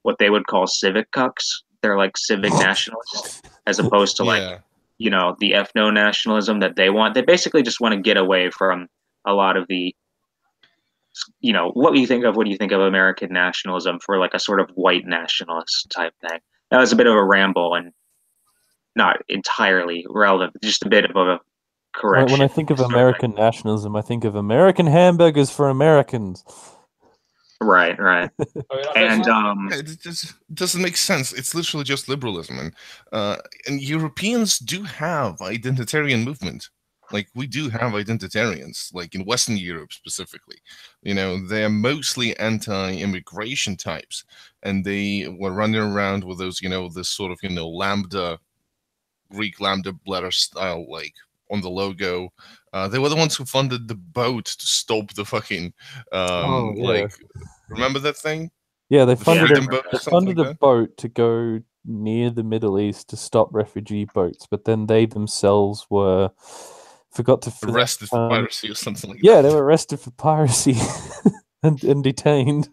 what they would call civic cucks. They're like civic nationalists, as opposed to like, you know, the ethno-nationalism that they want. They basically just want to get away from a lot of the, you know, what do you think of American nationalism for like a sort of white nationalist type thing. That was a bit of a ramble and not entirely relevant, but just a bit of a correction.
When I think of American nationalism, I think of American hamburgers for Americans.
Right. And
it just doesn't make sense. It's literally just liberalism, and Europeans do have identitarian movement. Like, we do have identitarians, like in Western Europe specifically. They're mostly anti-immigration types, and they were running around with those, this sort of, lambda, Greek lambda letter style, like on the logo. They were the ones who funded the boat to stop the fucking, like, remember that thing?
Yeah, they
The
funded
freedom boat or something like
a
that?
boat to go near the Middle East to stop refugee boats, but then they themselves forgot to
Arrested for piracy or something like
Yeah,
that.
they were arrested for piracy and detained.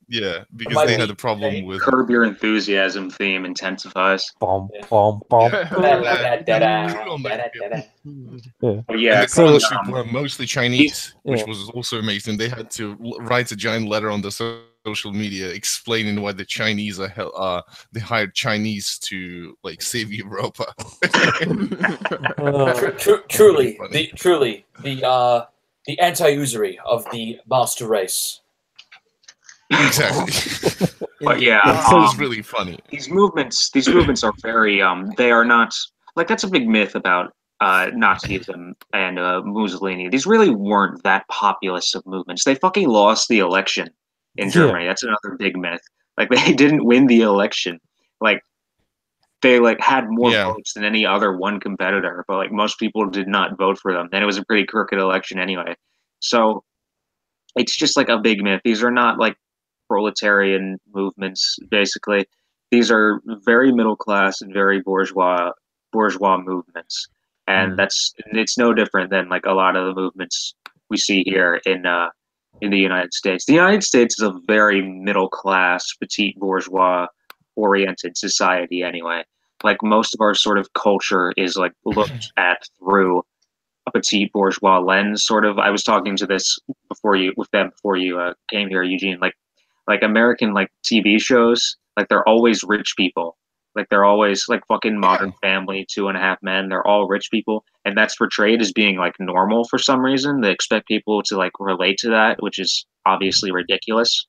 Yeah, because they had a problem with
Curb Your Enthusiasm theme intensifies.
Bomb, bomb, bomb.
Yeah,
and the
so-
college people were mostly Chinese, which
Yeah.
was also amazing. They had to write a giant letter on the social media explaining why the Chinese they hired Chinese to like save Europa.
Truly, the anti-usury of the master race.
Exactly.
But yeah,
It was really funny.
these movements are very they are not like, that's a big myth about Nazism and Mussolini. These really weren't that populist of movements. They fucking lost the election in Germany. That's another big myth. Like, they didn't win the election. Like, they like had more votes than any other one competitor, but like most people did not vote for them. And it was a pretty crooked election anyway. So it's just like a big myth. These are not like proletarian movements, basically. These are very middle class and very bourgeois movements. And it's no different than like a lot of the movements we see here in the United States. The United States is a very middle class, petite bourgeois oriented society anyway. Like, most of our sort of culture is like looked at through a petite bourgeois lens, sort of. I was talking to this before you came here, Eugene. Like American like TV shows, like they're always rich people. Like, they're always like fucking Modern Family, 2.5 Men. They're all rich people, and that's portrayed as being like normal for some reason. They expect people to like relate to that, which is obviously ridiculous.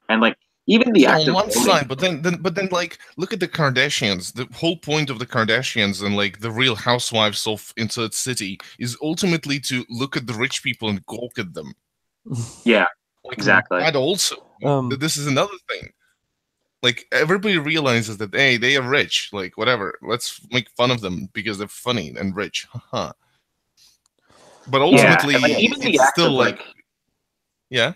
And like, even the act
on
of
one
voting-
side, but then like, look at the Kardashians. The whole point of the Kardashians and like the Real Housewives of Insert City is ultimately to look at the rich people and gawk at them.
Yeah,
like,
exactly.
That also, this is another thing. Like, everybody realizes that, hey, they are rich. Like, whatever, let's make fun of them because they're funny and rich. Haha. But ultimately,
and, like, even the
it's
act
still
of,
like, yeah.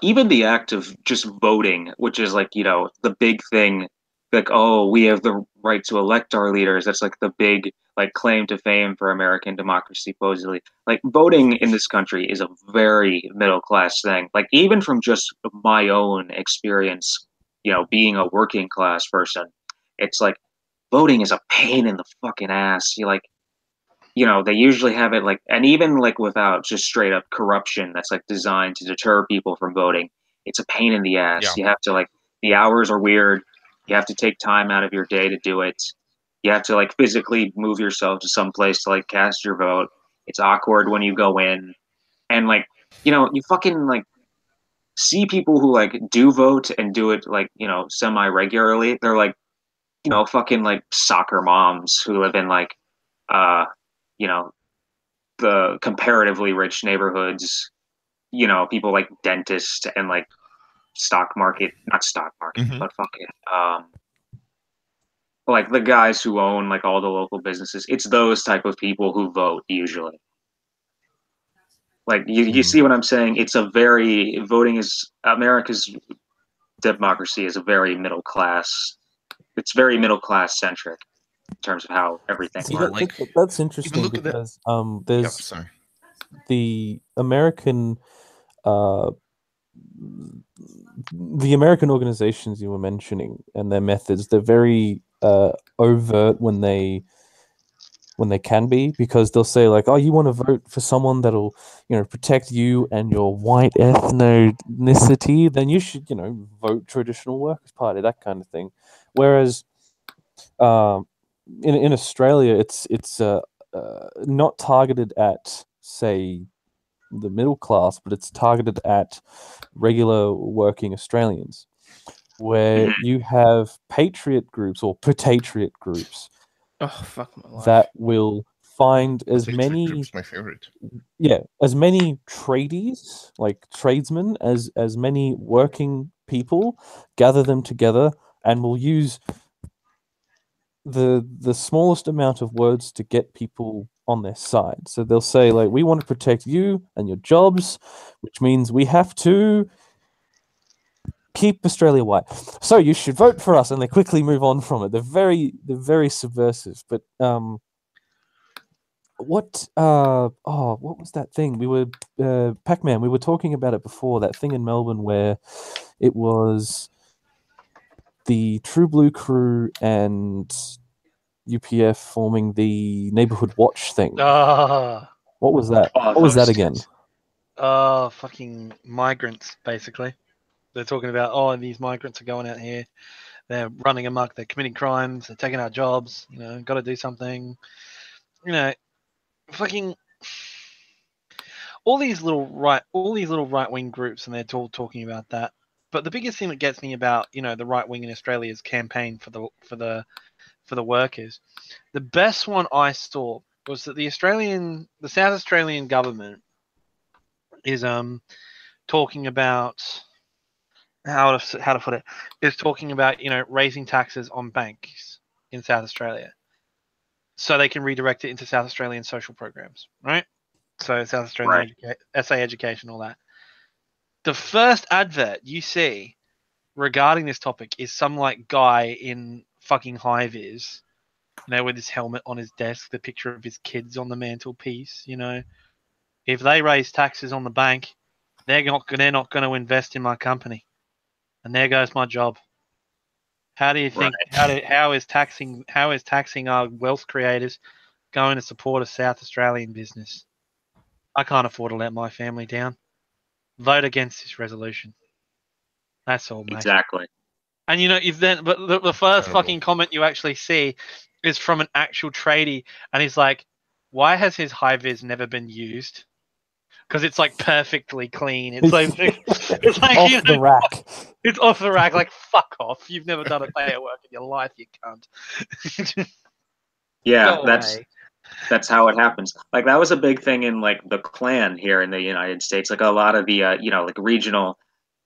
Even the act of just voting, which is like, the big thing, like, oh, we have the right to elect our leaders. That's like the big like claim to fame for American democracy, supposedly. Like, voting in this country is a very middle class thing. Like, even from just my own experience, being a working class person, it's like voting is a pain in the fucking ass. They usually have it like, and even like without just straight up corruption that's like designed to deter people from voting, it's a pain in the ass.
Yeah.
You have to like, the hours are weird. You have to take time out of your day to do it. You have to like physically move yourself to some place to like cast your vote. It's awkward when you go in, and like, you fucking like see people who like do vote and do it like, semi regularly. They're like, fucking like soccer moms who live in like, the comparatively rich neighborhoods, people like dentists and like not stock market, but fucking, like the guys who own like all the local businesses. It's those type of people who vote usually. Like, you see what I'm saying? Voting is, America's democracy is a very middle class. It's very middle class centric in terms of how everything works.
That's interesting because there's the American organizations you were mentioning and their methods. They're very overt when they can be, because they'll say like, oh, you want to vote for someone that'll protect you and your white ethnicity, then you should vote Traditional Workers' Party, that kind of thing. Whereas in Australia, it's not targeted at, say, the middle class, but it's targeted at regular working Australians, where you have patriot groups or patriot groups
Oh, fuck my life.
that will find as many
my favorite.
Yeah, as many tradies, like tradesmen, as many working people, gather them together, and will use the smallest amount of words to get people on their side. So they'll say, like, we want to protect you and your jobs, which means we have to keep Australia white. So you should vote for us, and they quickly move on from it. They're very subversive. But what was that thing? We were Pac-Man. We were talking about it before. That thing in Melbourne where it was the True Blue crew and UPF forming the Neighborhood Watch thing. What was that? What was that again?
Fucking migrants, basically. They're talking about, these migrants are going out here. They're running amok. They're committing crimes. They're taking our jobs. Got to do something. Fucking all these little right-wing groups, and they're all talking about that. But the biggest thing that gets me about the right wing in Australia's campaign for the workers, the best one I saw was that the South Australian government is talking about how to put it, is talking about raising taxes on banks in South Australia, so they can redirect it into South Australian social programs, right? So South Australian SA education, all that. The first advert you see regarding this topic is some guy in fucking high-vis, with his helmet on his desk, the picture of his kids on the mantelpiece. If they raise taxes on the bank, they're not going to invest in my company, and there goes my job. How do you think? How is taxing our wealth creators going to support a South Australian business? I can't afford to let my family down. Vote against this resolution. That's all, mate.
Exactly.
And but the first fucking comment you actually see is from an actual tradie, and he's like, "Why has his high vis never been used?" Because it's perfectly clean. It's like it's
off the rack.
It's off the rack. Fuck off! You've never done a day at work in your life, you cunt.
Yeah, that's how it happens. That was a big thing in the Klan here in the United States. A lot of the regional,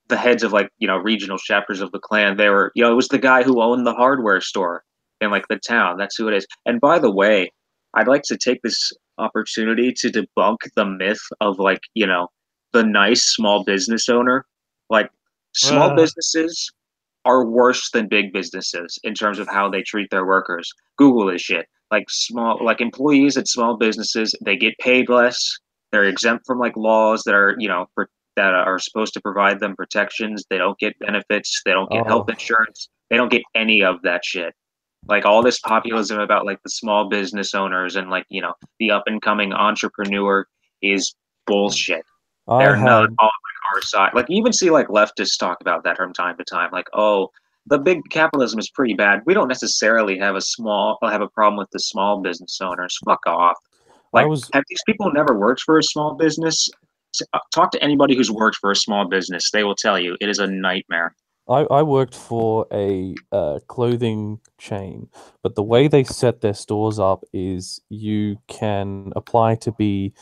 the heads of regional chapters of the Klan, they were it was the guy who owned the hardware store in the town. That's who it is. And by the way, I'd like to take this opportunity to debunk the myth of the nice small business owner. Small businesses are worse than big businesses in terms of how they treat their workers. Google this shit. Employees at small businesses, they get paid less. They're exempt from laws that are that are supposed to provide them protections. They don't get benefits. They don't get health insurance. They don't get any of that shit. All this populism about the small business owners and the up and coming entrepreneur is bullshit. They're not on our side. You even see leftists talk about that from time to time. The big capitalism is pretty bad. We don't necessarily have a problem with the small business owners. Fuck off. Have these people never worked for a small business? Talk to anybody who's worked for a small business. They will tell you it is a nightmare.
I worked for a clothing chain, but the way they set their stores up is you can apply to be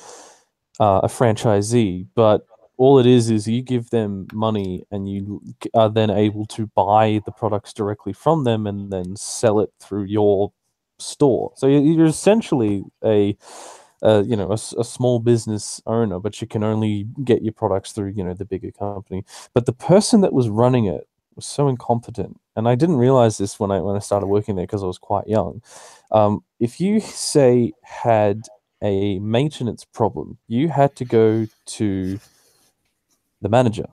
a franchisee, but all it is you give them money and you are then able to buy the products directly from them and then sell it through your store. So you're essentially a small business owner, but you can only get your products through the bigger company. But the person that was running it was so incompetent, and I didn't realize this when I started working there because I was quite young. If you had a maintenance problem, you had to go to the manager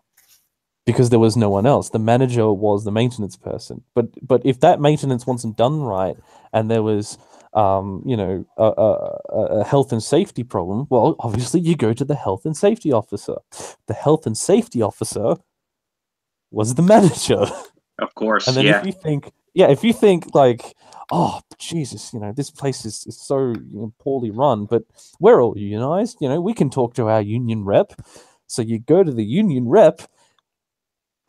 because there was no one else. The manager was the maintenance person. But if that maintenance wasn't done right and there was a health and safety problem, well, obviously you go to the health and safety officer. The health and safety officer was the manager.
Of course.
And then if you think oh Jesus, this place is so poorly run, but we're all unionized, we can talk to our union rep. So you go to the union rep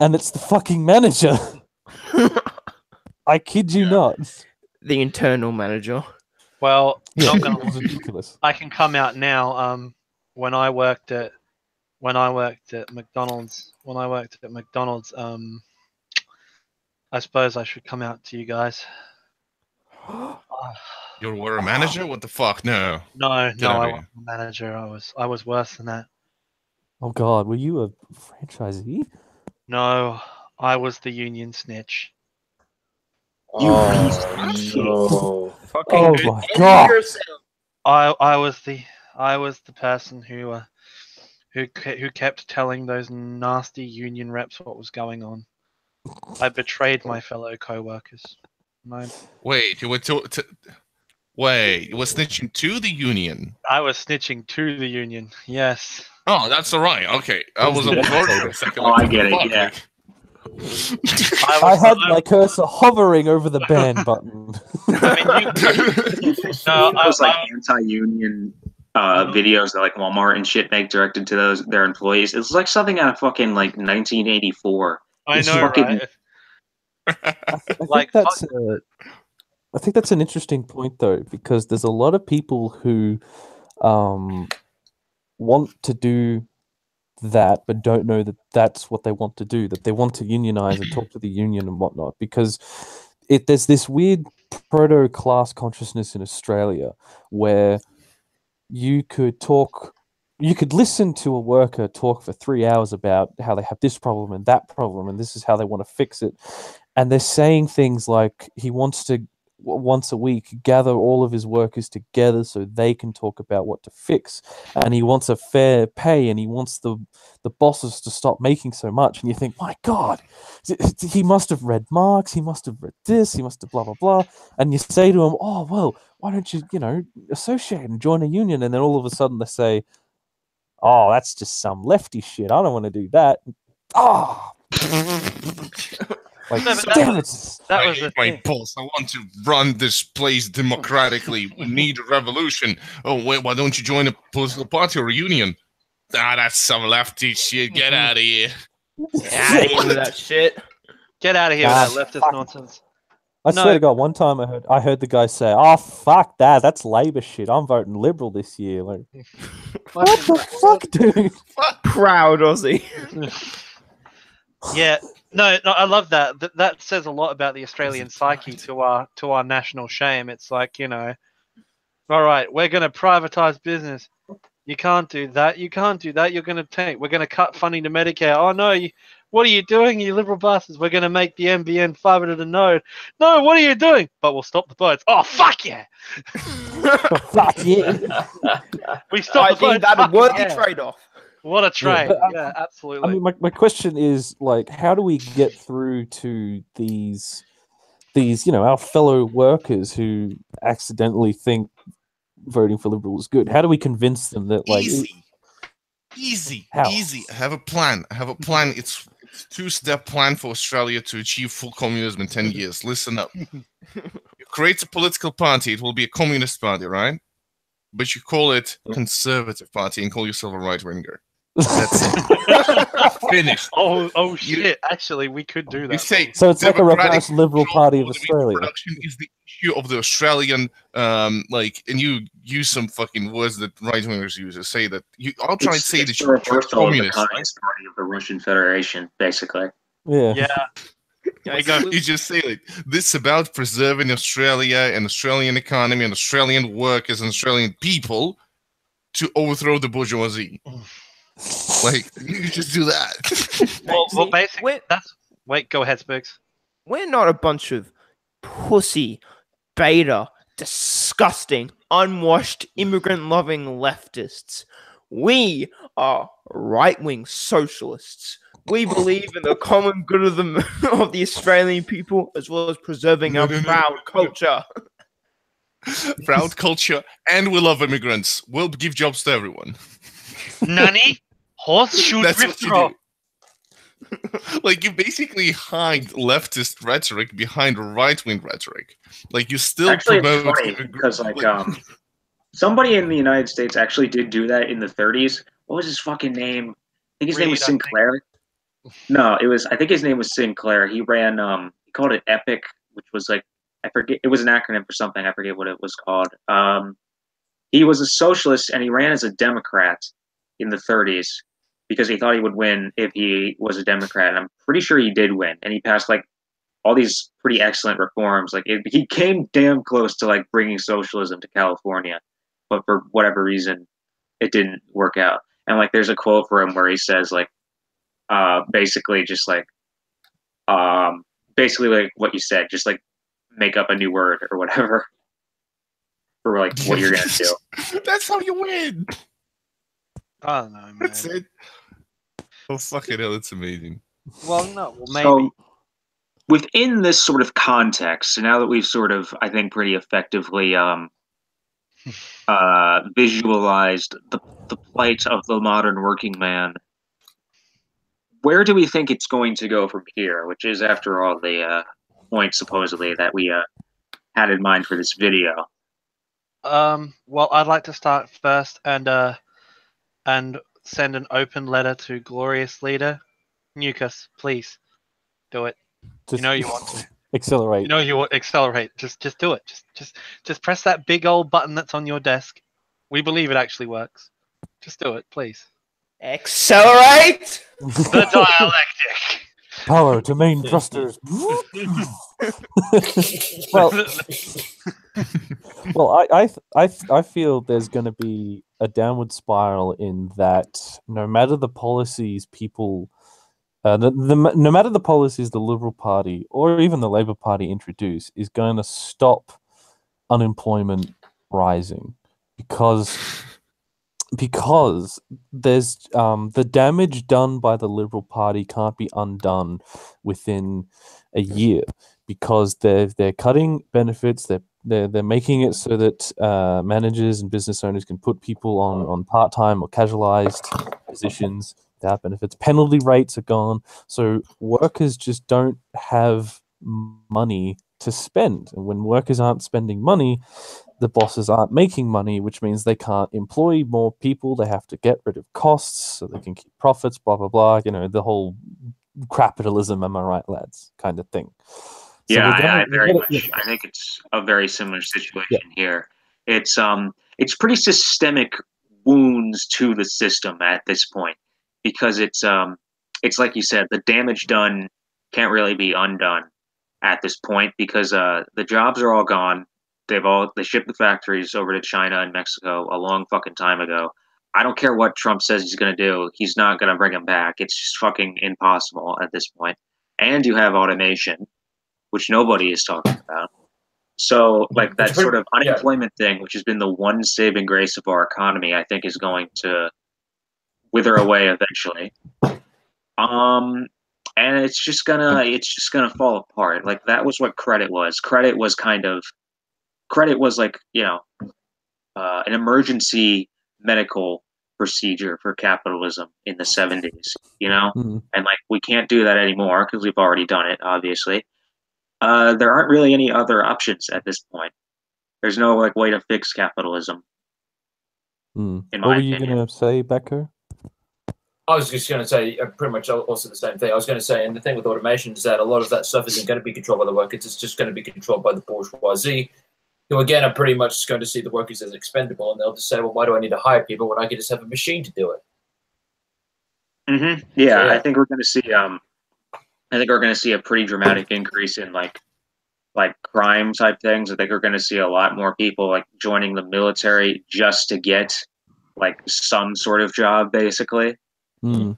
and it's the fucking manager. I kid you not.
The internal manager.
Well,
Yeah,
not
it
gonna,
was ridiculous.
I can come out now. When I worked at McDonald's, I suppose I should come out to you guys.
You were a manager? What the fuck? No.
No,
Get
no,
out
I
of
wasn't a manager. I was worse than that.
Oh God, were you a franchisee?
No, I was the union snitch.
No.
Oh my God!
I was the person who kept telling those nasty union reps what was going on. I betrayed my fellow co-workers.
Wait, you were Wait, you were snitching to the union?
I was snitching to the union. Yes.
Oh, that's all right. Okay, I was on board for a second.
Oh, I get it. Yeah.
I had my cursor hovering over the ban button.
Those like anti-union videos that like Walmart and shit make directed to their employees. It's like something out of fucking like 1984.
I know, right?
I think that's an interesting point though, because there's a lot of people who want to do that, but don't know that that's what they want to do, that they want to unionize and talk to the union and whatnot, because there's this weird proto-class consciousness in Australia where you could listen to a worker talk for 3 hours about how they have this problem and that problem and this is how they want to fix it, and they're saying things like he wants to once a week gather all of his workers together so they can talk about what to fix, and he wants a fair pay, and he wants the bosses to stop making so much. And you think, my God, he must have read Marx, he must have read this, he must have blah blah blah. And you say to him, oh well, why don't you associate and join a union? And then all of a sudden they say, oh, that's just some lefty shit, I don't want to do that. Like, damn it!
That was
my pulse. I want to run this place democratically. We need a revolution. Oh, wait, why don't you join a political party or a union? That's some lefty shit. Get out of here.
Get out of here with that shit.
Get out of here with that leftist nonsense.
I swear to God, one time I heard the guy say, "Oh fuck that, that's Labour shit. I'm voting Liberal this year." Like, what the fuck, dude?
Proud Aussie.
Yeah. No, I love that. That says a lot about the Australian psyche to our national shame. It's like, all right, we're going to privatize business. You can't do that. You can't do that. We're going to cut funding to Medicare. Oh no, what are you doing, you liberal bastards? We're going to make the NBN fiber to the node. No, what are you doing? But we'll stop the votes. Oh fuck yeah!
Fuck yeah!
We stopped the votes.
That's a worthy trade-off.
What a trade.
Yeah,
Yeah, absolutely.
I mean, my question is, like, how do we get through to these our fellow workers who accidentally think voting for Liberal is good? How do we convince them that, like,
easy?
How?
I have a plan. It's a two-step plan for Australia to achieve full communism in 10 years. Listen up. You create a political party. It will be a communist party, right? But you call it Conservative Party and call yourself a right-winger. That's it. Finished.
Oh shit! Actually, we could do that.
You say
so. It's like a reverse Liberal Party of Australia.
Production is the issue of the Australian, and you use some fucking words that right-wingers use to say that. I'll try and say that you're communist.
The Communist Party of the Russian Federation, basically.
Yeah.
You just say like this about preserving Australia and Australian economy and Australian workers and Australian people to overthrow the bourgeoisie. Like, you just do that.
well, basically, wait, go ahead, Spooks.
We're not a bunch of pussy, beta, disgusting, unwashed, immigrant-loving leftists. We are right-wing socialists. We believe in the common good of the Australian people, as well as preserving our proud culture.
Proud culture, and we love immigrants. We'll give jobs to everyone.
Nani? Horseshoe throw.
Like, you basically hide leftist rhetoric behind right-wing rhetoric. Like, you still
actually,
promote...
it's funny because, somebody in the United States actually did do that in the 30s. What was his fucking name? I think his name was Sinclair. No, I think his name was Sinclair. He ran, he called it Epic, which was like I forget, it was an acronym for something. I forget what it was called. He was a socialist and he ran as a Democrat in the 30s because he thought he would win if he was a Democrat. And I'm pretty sure he did win. And he passed like all these pretty excellent reforms. Like he came damn close to like bringing socialism to California, but for whatever reason, it didn't work out. And like, there's a quote for him where he says like, basically just like, basically like what you said, just like make up a new word or whatever for like what you're gonna do.
That's how you win.
I don't know, man.
That's it. Oh fucking hell, it's amazing.
Well, no, well maybe.
So, within this sort of context, so now that we've sort of, I think, pretty effectively visualized the plight of the modern working man, where do we think it's going to go from here? Which is, after all, the point supposedly that we had in mind for this video.
Well, I'd like to start first and send an open letter to glorious leader Nucus. Please do it. You know you want to
accelerate.
You know you want accelerate. Just do it. Just press that big old button that's on your desk. We believe it actually works. Just do it, please.
Accelerate!
The dialectic.
Power to main thrusters. well, I feel there's going to be a downward spiral in that no matter the policies people, no matter the policies the Liberal Party or even the Labour Party introduce, is going to stop unemployment rising because there's the damage done by the Liberal Party can't be undone within a year because they're cutting benefits, they're making it so that managers and business owners can put people on part-time or casualized positions without benefits. Penalty rates are gone, so workers just don't have money to spend, and when workers aren't spending money, the bosses aren't making money, which means they can't employ more people. They have to get rid of costs so they can keep profits, blah, blah, blah. You know, the whole capitalism, am I right, lads, kind of thing. So
I very much. I think it's a very similar situation here. It's pretty systemic wounds to the system at this point because it's like you said, the damage done can't really be undone at this point because the jobs are all gone. They shipped the factories over to China and Mexico a long fucking time ago. I don't care what Trump says he's going to do. He's not going to bring them back. It's just fucking impossible at this point. And you have automation, which nobody is talking about. So, like, that sort of unemployment thing, which has been the one saving grace of our economy, I think is going to wither away eventually. And it's just gonna fall apart. Like, that was what credit was. Credit was like, you know, an emergency medical procedure for capitalism in the 70s, you know?
Mm-hmm.
And like, we can't do that anymore because we've already done it, obviously. There aren't really any other options at this point. There's no like way to fix capitalism.
What were you going to say, Becker?
I was just going to say pretty much also the same thing. I was going to say, and the thing with automation is that a lot of that stuff isn't going to be controlled by the workers. It's just going to be controlled by the bourgeoisie, who again are pretty much going to see the workers as expendable, and they'll just say, well, why do I need to hire people when I can just have a machine to do it?
Mm-hmm. Yeah, I think we're going to see. I think we're going to see a pretty dramatic increase in like crime type things. I think we're going to see a lot more people like joining the military just to get like some sort of job, basically.
And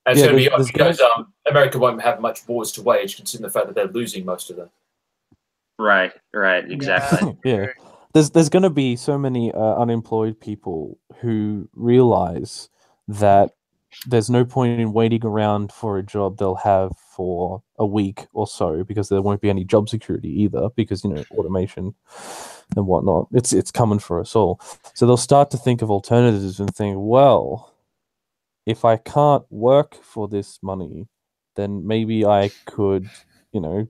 it's going to be because America won't have much wars to wage, considering the fact that they're losing most of them.
Right, exactly.
Yeah. There's going to be so many unemployed people who realize that there's no point in waiting around for a job they'll have for a week or so because there won't be any job security either because, you know, automation and whatnot. It's coming for us all. So they'll start to think of alternatives and think, well, if I can't work for this money, then maybe I could, you know,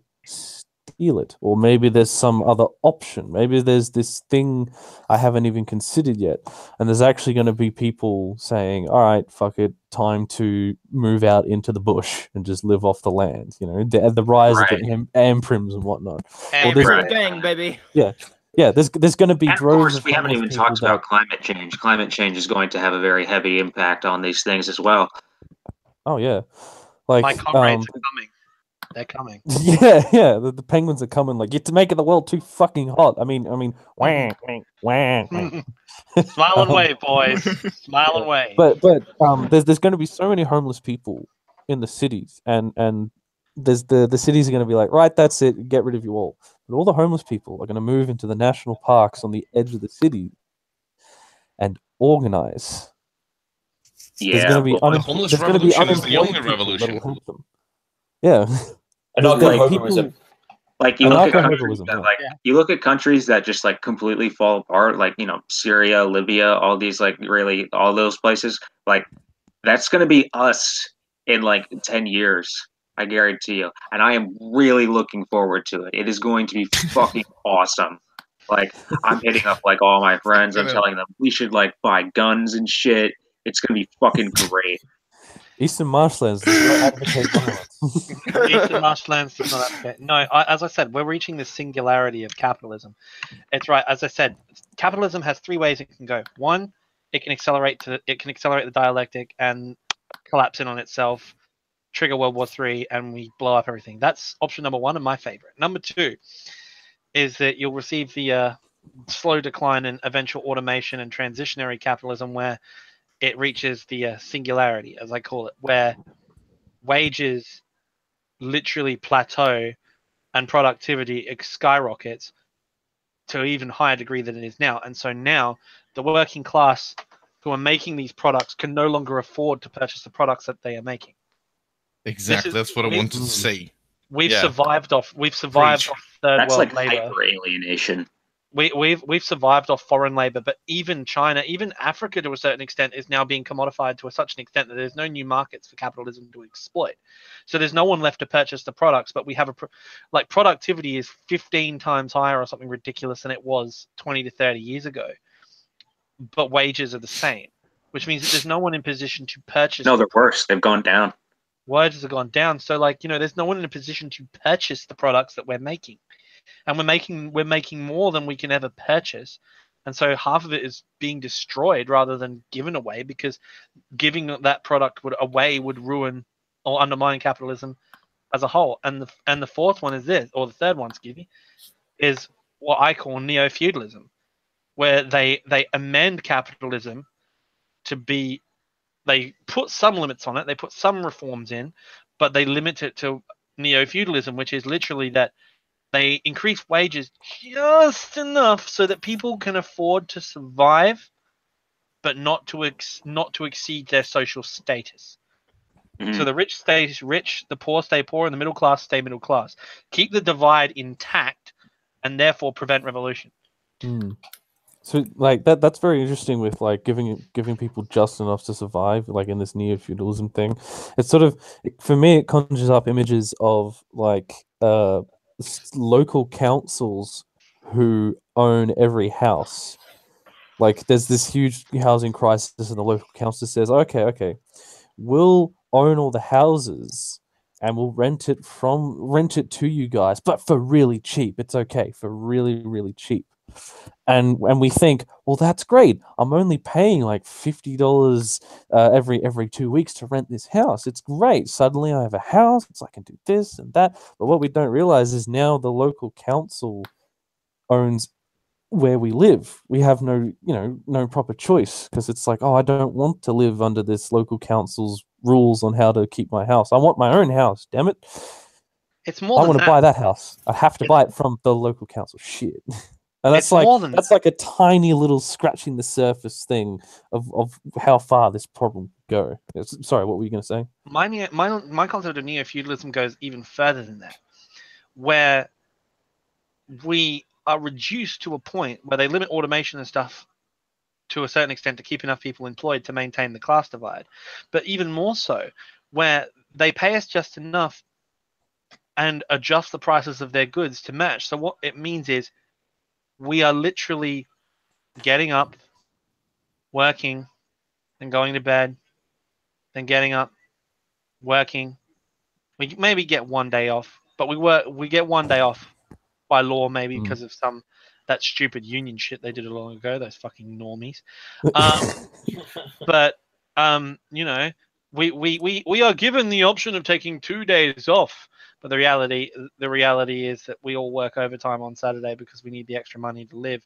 steal it, or maybe there's some other option. Maybe there's this thing I haven't even considered yet, and there's actually going to be people saying, "All right, fuck it, time to move out into the bush and just live off the land." You know, the rise of the amprims and whatnot.
Gang, baby.
Yeah, there's going to be
and
droves.
Of course, we haven't even talked about climate change. Climate change is going to have a very heavy impact on these things as well.
Oh yeah, like
my comrades are coming. They're coming.
Yeah. The penguins are coming. Like, you have to make the world too fucking hot. I mean, wah.
Smile and wave, boys. Smile and wave.
But there's going to be so many homeless people in the cities, and there's the cities are going to be like, right, that's it, get rid of you all. But all the homeless people are going to move into the national parks on the edge of the city and organize.
Yeah,
there's going to be
homeless revolution is the only revolution.
Yeah.
Anarcho-populism.
Like you look at countries that just like completely fall apart, like, you know, Syria, Libya, all these like really all those places. Like, that's going to be us in like 10 years, I guarantee you. And I am really looking forward to it. It is going to be fucking awesome. Like, I'm hitting up like all my friends. I'm telling them we should like buy guns and shit. It's going to be fucking great.
Eastern marshlands does not advocate violence.
Eastern marshlands does not advocate. No, as I said, we're reaching the singularity of capitalism. It's right. As I said, capitalism has three ways it can go. One, it can accelerate the dialectic and collapse in on itself, trigger World War III, and we blow up everything. That's option number one and my favorite. Number two is that you'll receive the slow decline and eventual automation and transitionary capitalism, where it reaches the singularity, as I call it, where wages literally plateau and productivity skyrockets to an even higher degree than it is now. And so now the working class who are making these products can no longer afford to purchase the products that they are making.
Exactly, that's what I wanted to say.
We've survived off third world labor.
That's like hyper alienation.
We've survived off foreign labor, but even China, even Africa to a certain extent, is now being commodified to such an extent that there's no new markets for capitalism to exploit. So there's no one left to purchase the products, but we have productivity is 15 times higher or something ridiculous than it was 20 to 30 years ago. But wages are the same, which means that there's no one in position to purchase.
No, they're worse. They've gone down.
Wages have gone down. So there's no one in a position to purchase the products that we're making. And we're making more than we can ever purchase, and so half of it is being destroyed rather than given away, because giving that product away would ruin or undermine capitalism as a whole. And the fourth one is this, or the third one, excuse me, is what I call neo-feudalism, where they amend capitalism to be, they put some limits on it, they put some reforms in, but they limit it to neo-feudalism, which is literally that they increase wages just enough so that people can afford to survive, but not to exceed their social status. Mm-hmm. So the rich stay rich, the poor stay poor, and the middle class stay middle class. Keep the divide intact, and therefore prevent revolution.
Mm. So like that's very interesting with like giving people just enough to survive, like in this neo-feudalism thing. It's sort of, for me, it conjures up images of like local councils who own every house. Like, there's this huge housing crisis, and the local council says, okay, we'll own all the houses and we'll rent it to you guys, but for really cheap. It's okay, for really, really cheap. And we think, well, that's great. I'm only paying like $50 every 2 weeks to rent this house. It's great. Suddenly I have a house. I can do this and that. But what we don't realize is now the local council owns where we live. We have no proper choice, because it's like, I don't want to live under this local council's rules on how to keep my house. I want my own house. Damn it!
It's more. I
want to buy that house. I have to buy it from the local council. Shit. And that's like a tiny little scratching the surface thing of how far this problem go. Sorry, what were you going to say?
My concept of neo-feudalism goes even further than that, where we are reduced to a point where they limit automation and stuff to a certain extent to keep enough people employed to maintain the class divide. But even more so, where they pay us just enough and adjust the prices of their goods to match. So what it means is we are literally getting up, working, then going to bed, then getting up, working. We maybe get one day off, but we get one day off by law, maybe because of that stupid union shit they did long ago. Those fucking normies. But you know, we are given the option of taking 2 days off. But the reality is that we all work overtime on Saturday because we need the extra money to live.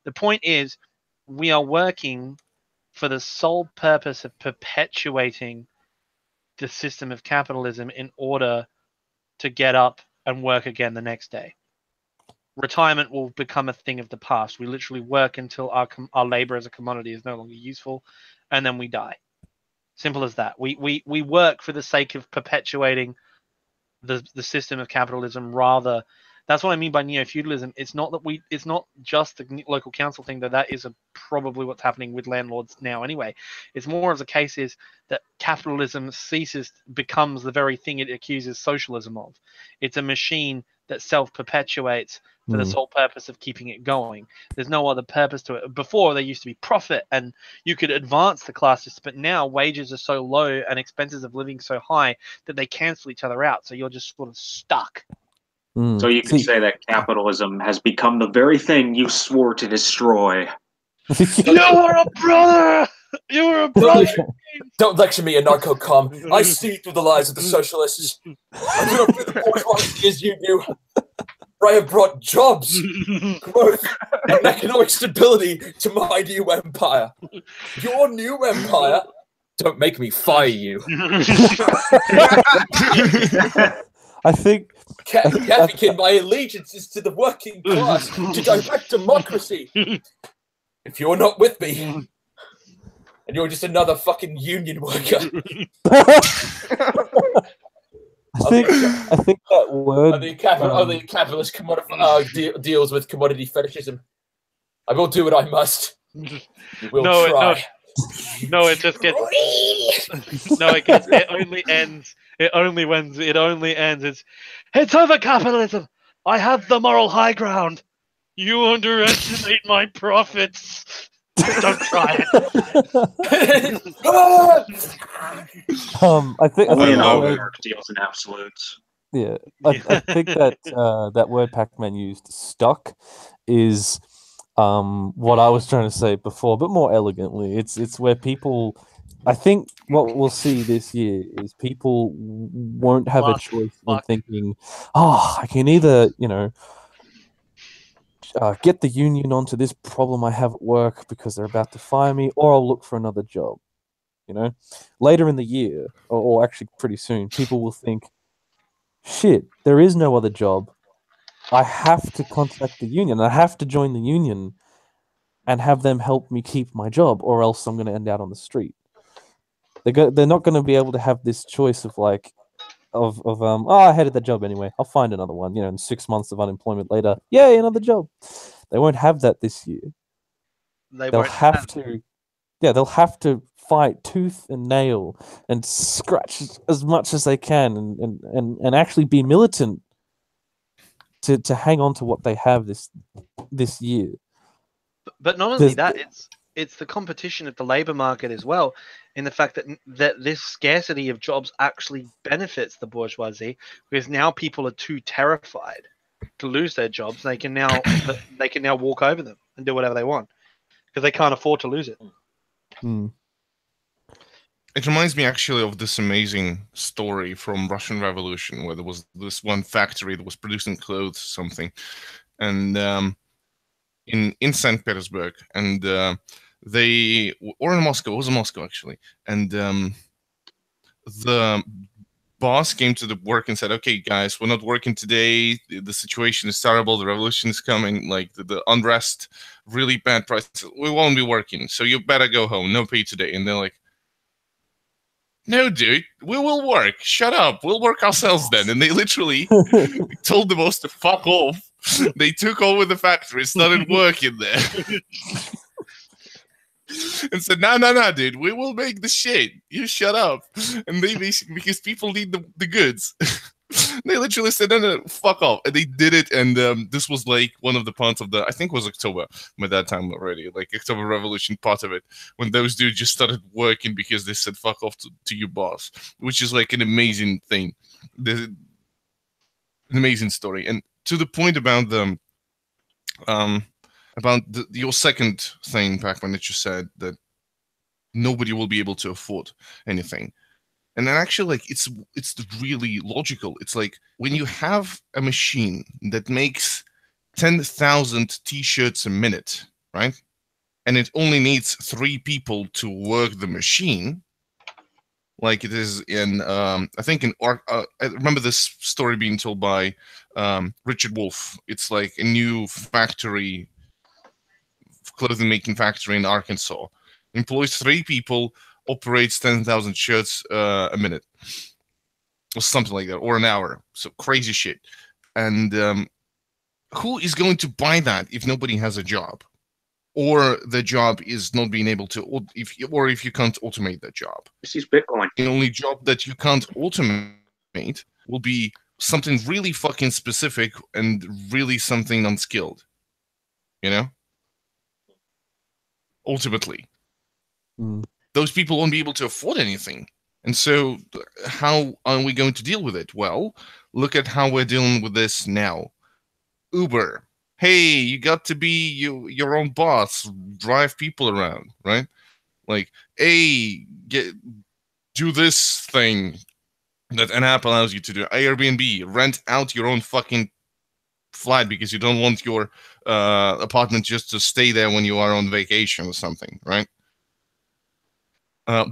The point is, we are working for the sole purpose of perpetuating the system of capitalism in order to get up and work again the next day. Retirement will become a thing of the past. We literally work until our labor as a commodity is no longer useful, and then we die. Simple as that. We work for the sake of perpetuating the system of capitalism. Rather, that's what I mean by neo-feudalism. It's not just the local council thing, though that is probably what's happening with landlords now anyway. It's more of the case is that capitalism becomes the very thing it accuses socialism of. It's a machine that self-perpetuates for the sole purpose of keeping it going. There's no other purpose to it. Before, there used to be profit and you could advance the classes, but now wages are so low and expenses of living so high that they cancel each other out. So you're just sort of stuck.
So you could say that capitalism has become the very thing you swore to destroy.
You're a brother! You're a brother!
Don't lecture me, anarcho-com. I see through the lies of the socialists. I do not view the bourgeoisie as you do. I have brought jobs, growth, and economic stability to my new empire. Your new empire? Don't make me fire you.
I think...
Catechin, my allegiance is to the working class, to direct democracy. If you're not with me, and you're just another fucking union worker.
I think that word...
the capitalist deals with commodity fetishism. I will do what I must. You will try.
No, it just gets... it only ends... It only ends. It's over, capitalism! I have the moral high ground! You underestimate my profits! Don't try it!
I think
deals in absolutes.
Yeah, I think that that word Pac-Man used, stuck, is what I was trying to say before, but more elegantly. It's where people... I think what we'll see this year is people won't have a choice in thinking, I can either, get the union onto this problem I have at work because they're about to fire me, or I'll look for another job. Later in the year, or actually pretty soon, people will think, shit, there is no other job. I have to contact the union. I have to join the union and have them help me keep my job, or else I'm going to end out on the street. They're not going to be able to have this choice of I hated that job anyway. I'll find another one. In 6 months of unemployment later, yay, another job. They won't have that this year. They'll have to fight tooth and nail and scratch as much as they can and actually be militant to hang on to what they have this year.
But not only that, it's the competition of the labor market as well, in the fact that this scarcity of jobs actually benefits the bourgeoisie, because now people are too terrified to lose their jobs. They can now walk over them and do whatever they want because they can't afford to lose it.
It reminds me actually of this amazing story from Russian Revolution, where there was this one factory that was producing clothes or something, and in St. Petersburg, and or in Moscow. It was in Moscow actually, and the boss came to the work and said, "Okay, guys, we're not working today. The situation is terrible. The revolution is coming. Like the unrest, really bad prices. We won't be working, so you better go home. No pay today." And they're like, "No, dude, we will work. Shut up. We'll work ourselves then." And they literally told the boss to fuck off. They took over the factory, started working there. And said, no, dude, we will make the shit. You shut up. And they basically, because people need the goods. They literally said, no, fuck off. And they did it. And this was like one of the parts of I think it was October by that time already, like October Revolution part of it, when those dudes just started working because they said, fuck off to your boss, which is like an amazing thing. An amazing story. And to the point about your second thing, Pac-Man, that you said that nobody will be able to afford anything. And then actually, like, it's really logical. It's like when you have a machine that makes 10,000 T-shirts a minute, right? And it only needs 3 people to work the machine, like it is in, I think I remember this story being told by Richard Wolff. It's like a new factory, clothing making factory in Arkansas. Employs 3 people, operates 10,000 shirts a minute, or something like that, or an hour. So crazy shit. And who is going to buy that if nobody has a job, or the job is not being able to, if you can't automate that job?
This is Bitcoin.
The only job that you can't automate will be something really fucking specific and really something unskilled. You know, ultimately. Those people won't be able to afford anything. And so how are we going to deal with it? Well, look at how we're dealing with this now. Uber. Hey, you got to be your own boss, drive people around, right? Like, hey, do this thing that an app allows you to do. Airbnb, rent out your own fucking flat because you don't want your apartment just to stay there when you are on vacation or something, right?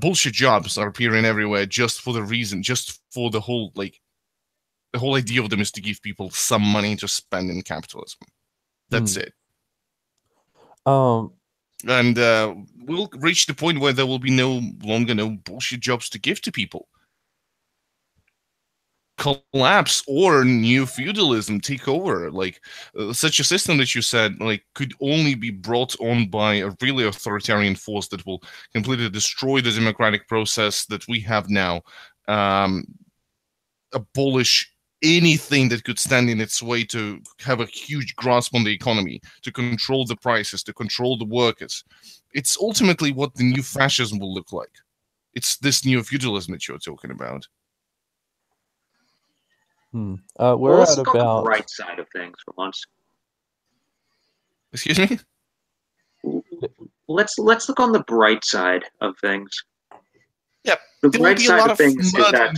Bullshit jobs are appearing everywhere just for the whole, like, the whole idea of them is to give people some money to spend in capitalism. That's it. And we'll reach the point where there will be no longer no bullshit jobs to give to people. Collapse or new feudalism take over. Like such a system that you said, like, could only be brought on by a really authoritarian force that will completely destroy the democratic process that we have now, abolish anything that could stand in its way to have a huge grasp on the economy, to control the prices, to control the workers. It's ultimately what the new fascism will look like. It's this new feudalism that you're talking about.
We're
let's
at
look on
about
the bright side of things for once.
Excuse me?
Let's look on the bright side of things.
Yep.
The bright side of things is that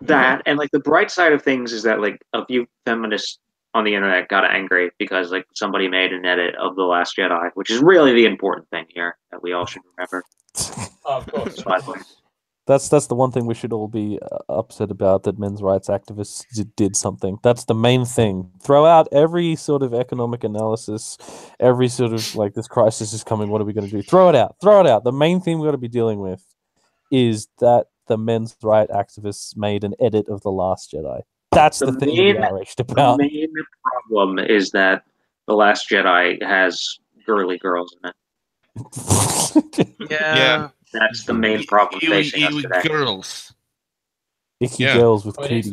that, and like the bright side of things is that like a few feminists on the internet got angry because like somebody made an edit of The Last Jedi, which is really the important thing here that we all should remember.
Of course.
That's the one thing we should all be upset about, that men's rights activists did something. That's the main thing. Throw out every sort of economic analysis, every sort of like, this crisis is coming, what are we going to do? Throw it out. Throw it out. The main thing we've got to be dealing with is that the men's rights activists made an edit of The Last Jedi. That's the thing to be outraged about.
The main problem is that The Last Jedi has girly girls in it.
Yeah.
That's the main problem facing us today.
Girls.
Icky girls with cooties.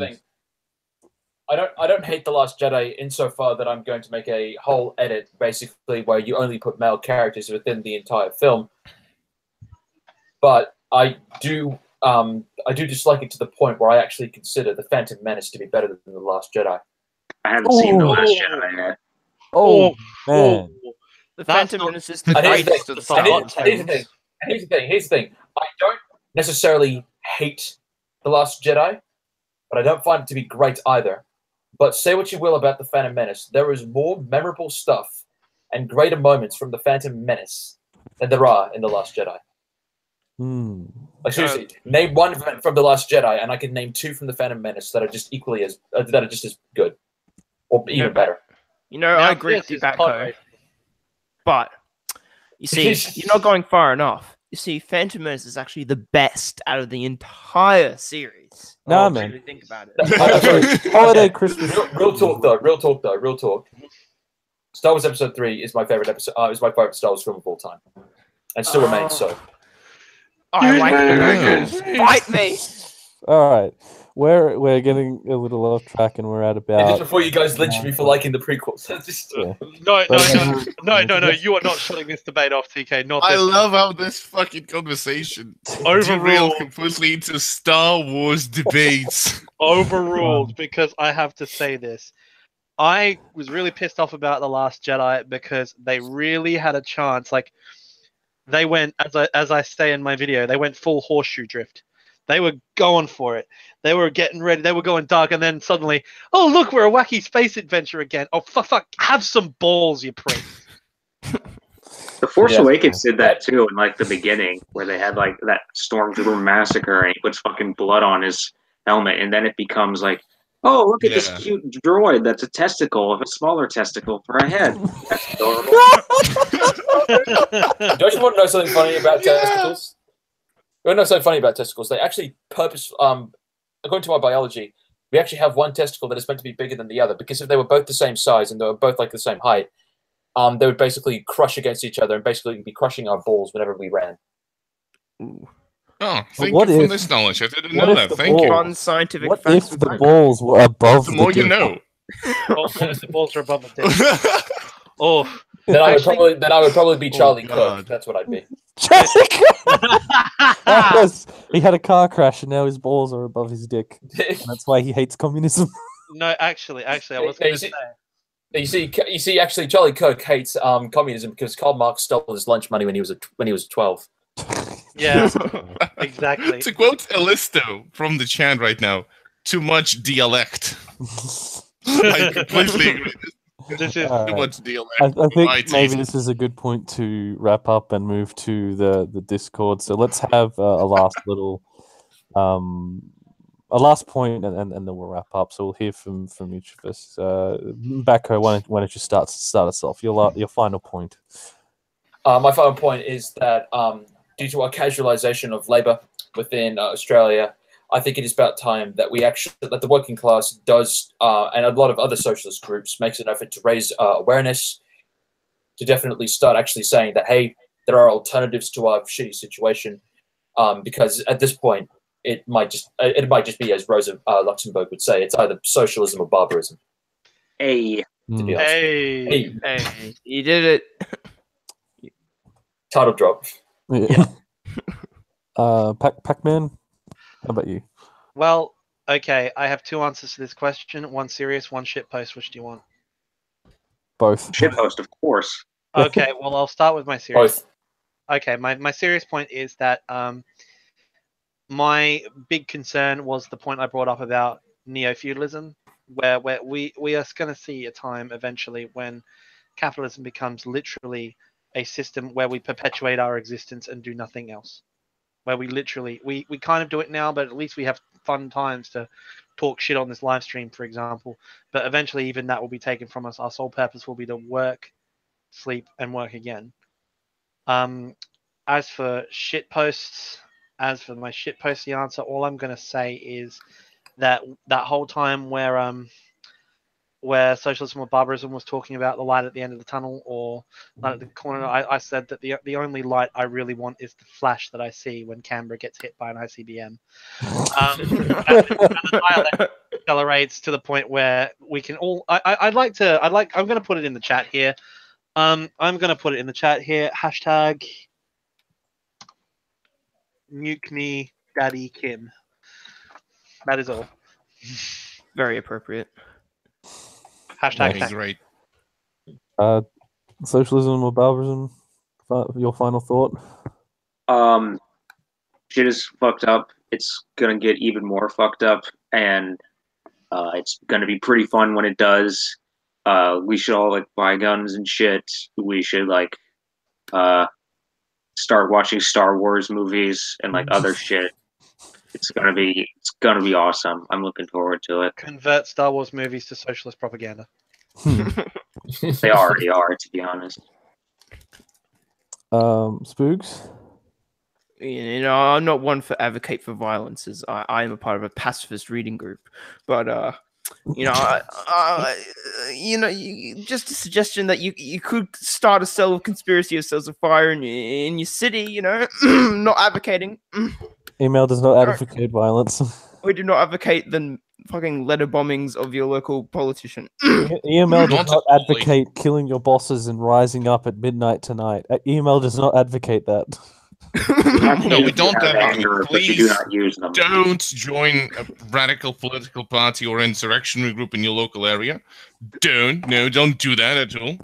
I don't hate The Last Jedi insofar that I'm going to make a whole edit basically where you only put male characters within the entire film. But I do dislike it to the point where I actually consider The Phantom Menace to be better than The Last Jedi.
I haven't seen The Last Jedi yet.
Oh, man.
The Phantom Menace is the greatest of the Star Wars films.
Here's the thing. I don't necessarily hate The Last Jedi, but I don't find it to be great either. But say what you will about The Phantom Menace, there is more memorable stuff and greater moments from The Phantom Menace than there are in The Last Jedi. Like seriously, name one from The Last Jedi, and I can name 2 from The Phantom Menace that are just equally as that are just as good, or even better.
You know, I agree with you, Batco. But you see, you're not going far enough. You see, Phantom Menace is actually the best out of the entire series.
Nah, man.
Really think about it.
Holiday Christmas.
Real talk. Star Wars Episode 3 is my favorite episode. Is my favorite Star Wars film of all time, and still remains so.
I like it. Fight me.
All right. we're getting a little off track, and we're at about.
And just before you guys lynch me for liking the prequels.
No. You are not shutting this debate off, TK. Not.
I love how this fucking conversation derailed completely into Star Wars debates.
Overruled, because I have to say this. I was really pissed off about The Last Jedi because they really had a chance. Like, they went, as I say in my video, they went full horseshoe drift. They were going for it. They were getting ready. They were going dark, and then suddenly, oh look, we're a wacky space adventure again. Oh fuck! Have some balls, you prick.
The Force Awakens did that too in like the beginning, where they had like that Stormtrooper massacre, and he puts fucking blood on his helmet, and then it becomes like, oh, look at this cute droid that's a testicle of a smaller testicle for a head. That's adorable.
Don't you want to know something funny about testicles? You want to know something funny about testicles? They actually according to my biology, we actually have one testicle that is meant to be bigger than the other, because if they were both the same size and they were both like the same height, they would basically crush against each other and basically be crushing our balls whenever we ran.
Ooh. Oh, thank you for this knowledge. I didn't know that. Thank you.
Unscientific
What
facts
if the balls were above
the more you know.
The balls are above the dick. Oh.
Then I would probably be Charlie Cook. That's what I'd be.
He had a car crash and now his balls are above his dick. And that's why he hates communism.
No, actually, I was going to say.
You see, actually, Charlie Cook hates communism because Karl Marx stole his lunch money when he was 12.
Yeah, exactly.
To quote Elisto from the chat right now, too much dialect. I completely agree.
This is
too much dialect.
I think maybe this is a good point to wrap up and move to the Discord. So let's have a last little, a last point, and then we'll wrap up. So we'll hear from each of us. Bacco, why don't you start us off? Your final point.
My final point is that due to our casualisation of labour within Australia, I think it is about time that that the working class does, and a lot of other socialist groups, makes an effort to raise awareness, to definitely start actually saying that, hey, there are alternatives to our shitty situation, because at this point, it might just be, as Rosa Luxemburg would say, it's either socialism or barbarism.
Hey.
Hey, you did it.
Title drop.
Yeah. Pac-Man, how about you?
Well, okay, I have two answers to this question. One serious, one shitpost. Which do you want?
Both.
Shitpost, of course.
Okay, well, I'll start with my serious.
Both.
Okay, my serious point is that my big concern was the point I brought up about neo-feudalism, where we are going to see a time eventually when capitalism becomes literally a system where we perpetuate our existence and do nothing else. Where we literally, we kind of do it now, but at least we have fun times to talk shit on this live stream, for example. But eventually even that will be taken from us. Our sole purpose will be to work, sleep, and work again. As for shitposts, as for my shitposty answer, all I'm going to say is that whole time where socialism or barbarism was talking about the light at the end of the tunnel or light at the corner, I said that the only light I really want is the flash that I see when Canberra gets hit by an ICBM. And the dialect accelerates to the point where we can all. I'm going to put it in the chat here. Hashtag nuke me, Daddy Kim. That is all.
Very appropriate.
Hashtag
great.
Socialism or barbarism? Your final thought?
Shit is fucked up. It's gonna get even more fucked up, and it's gonna be pretty fun when it does. We should all buy guns and shit. We should start watching Star Wars movies and other shit. It's gonna be awesome. I'm looking forward to it.
Convert Star Wars movies to socialist propaganda.
They already are, to be honest.
Spooks?
I'm not one for advocate for violence, as I am a part of a pacifist reading group. But just a suggestion that you could start a cell of conspiracy of cells of fire in your city. Not advocating.
Email does not advocate violence.
We do not advocate the fucking letter bombings of your local politician.
EML does not advocate killing your bosses and rising up at midnight tonight. EML does not advocate that.
No, we don't advocate. Please
them.
Don't join a radical political party or insurrectionary group in your local area. Don't do that at all.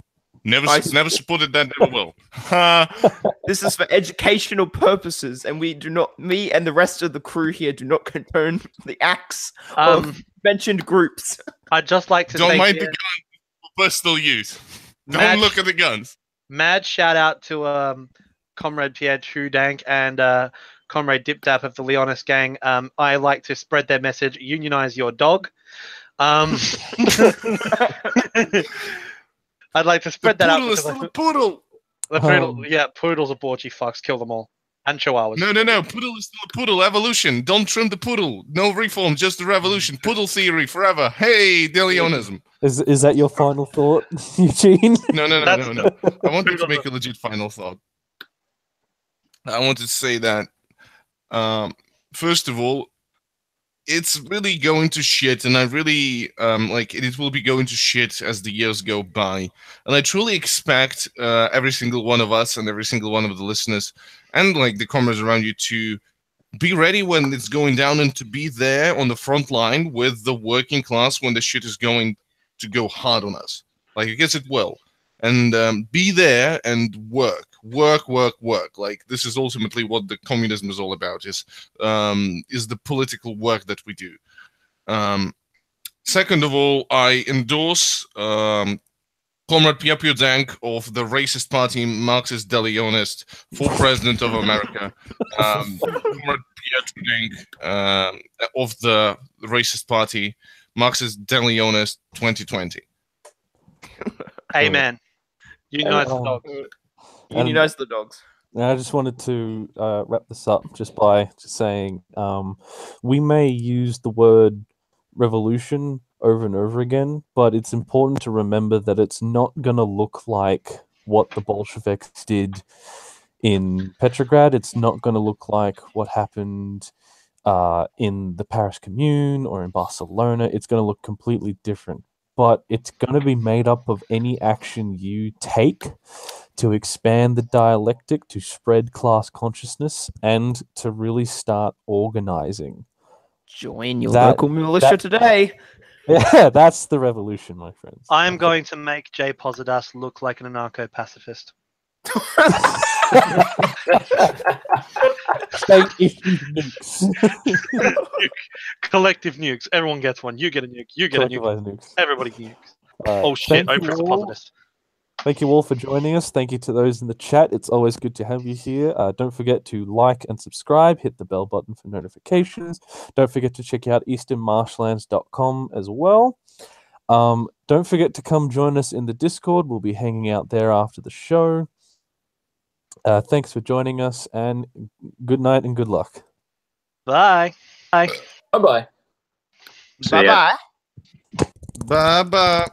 Never supported that, never will.
This is for educational purposes, and me and the rest of the crew here do not condone the acts of mentioned groups.
I'd just like to
don't mind the guns for personal use. Don't look at the guns.
Mad shout out to Comrade Pierre Trudank and Comrade Dipdap of the Leonis gang. I like to spread their message, unionize your dog. I'd like to spread that out.
Poodle is still a poodle.
The poodle, yeah, poodles are borgy fucks. Kill them all. And chihuahuas.
No. Poodle is still a poodle. Evolution. Don't trim the poodle. No reform, just the revolution. Poodle theory forever. Hey, Unionism.
Is that your final thought, Eugene?
No. I wanted to make a legit final thought. I wanted to say that, first of all, it's really going to shit, and I really, it will be going to shit as the years go by. And I truly expect every single one of us and every single one of the listeners and, the comrades around you to be ready when it's going down and to be there on the front line with the working class when the shit is going to go hard on us. I guess it will. And be there and work. This is ultimately what the communism is all about, is the political work that we do. Second of all, I endorse Comrade Pierre Trudank of the racist party Marxist-Leninist for President of America. Comrade Pierre Trudank of the racist party Marxist-Leninist 2020.
Amen. Unionize the dogs.
Unionize the dogs.
I just wanted to wrap this up just by saying we may use the word revolution over and over again, but it's important to remember that it's not going to look like what the Bolsheviks did in Petrograd. It's not going to look like what happened in the Paris Commune or in Barcelona. It's going to look completely different. But it's going to be made up of any action you take to expand the dialectic, to spread class consciousness, and to really start organizing.
Join your local militia today.
Yeah, that's the revolution, my friends.
I'm going to make Jay Posidas look like an anarcho-pacifist.
State-issued nukes.
Collective nukes. Everyone gets one. You get a nuke. You get a nuke.
Nukes.
Everybody nukes. Oh shit! I pressed the positivist.
Thank you all for joining us. Thank you to those in the chat. It's always good to have you here. Don't forget to like and subscribe. Hit the bell button for notifications. Don't forget to check out easternmarshlands.com as well. Don't forget to come join us in the Discord. We'll be hanging out there after the show. Thanks for joining us, and good night and good luck.
Bye. Bye.
Bye-bye.
Bye-bye.
Bye-bye.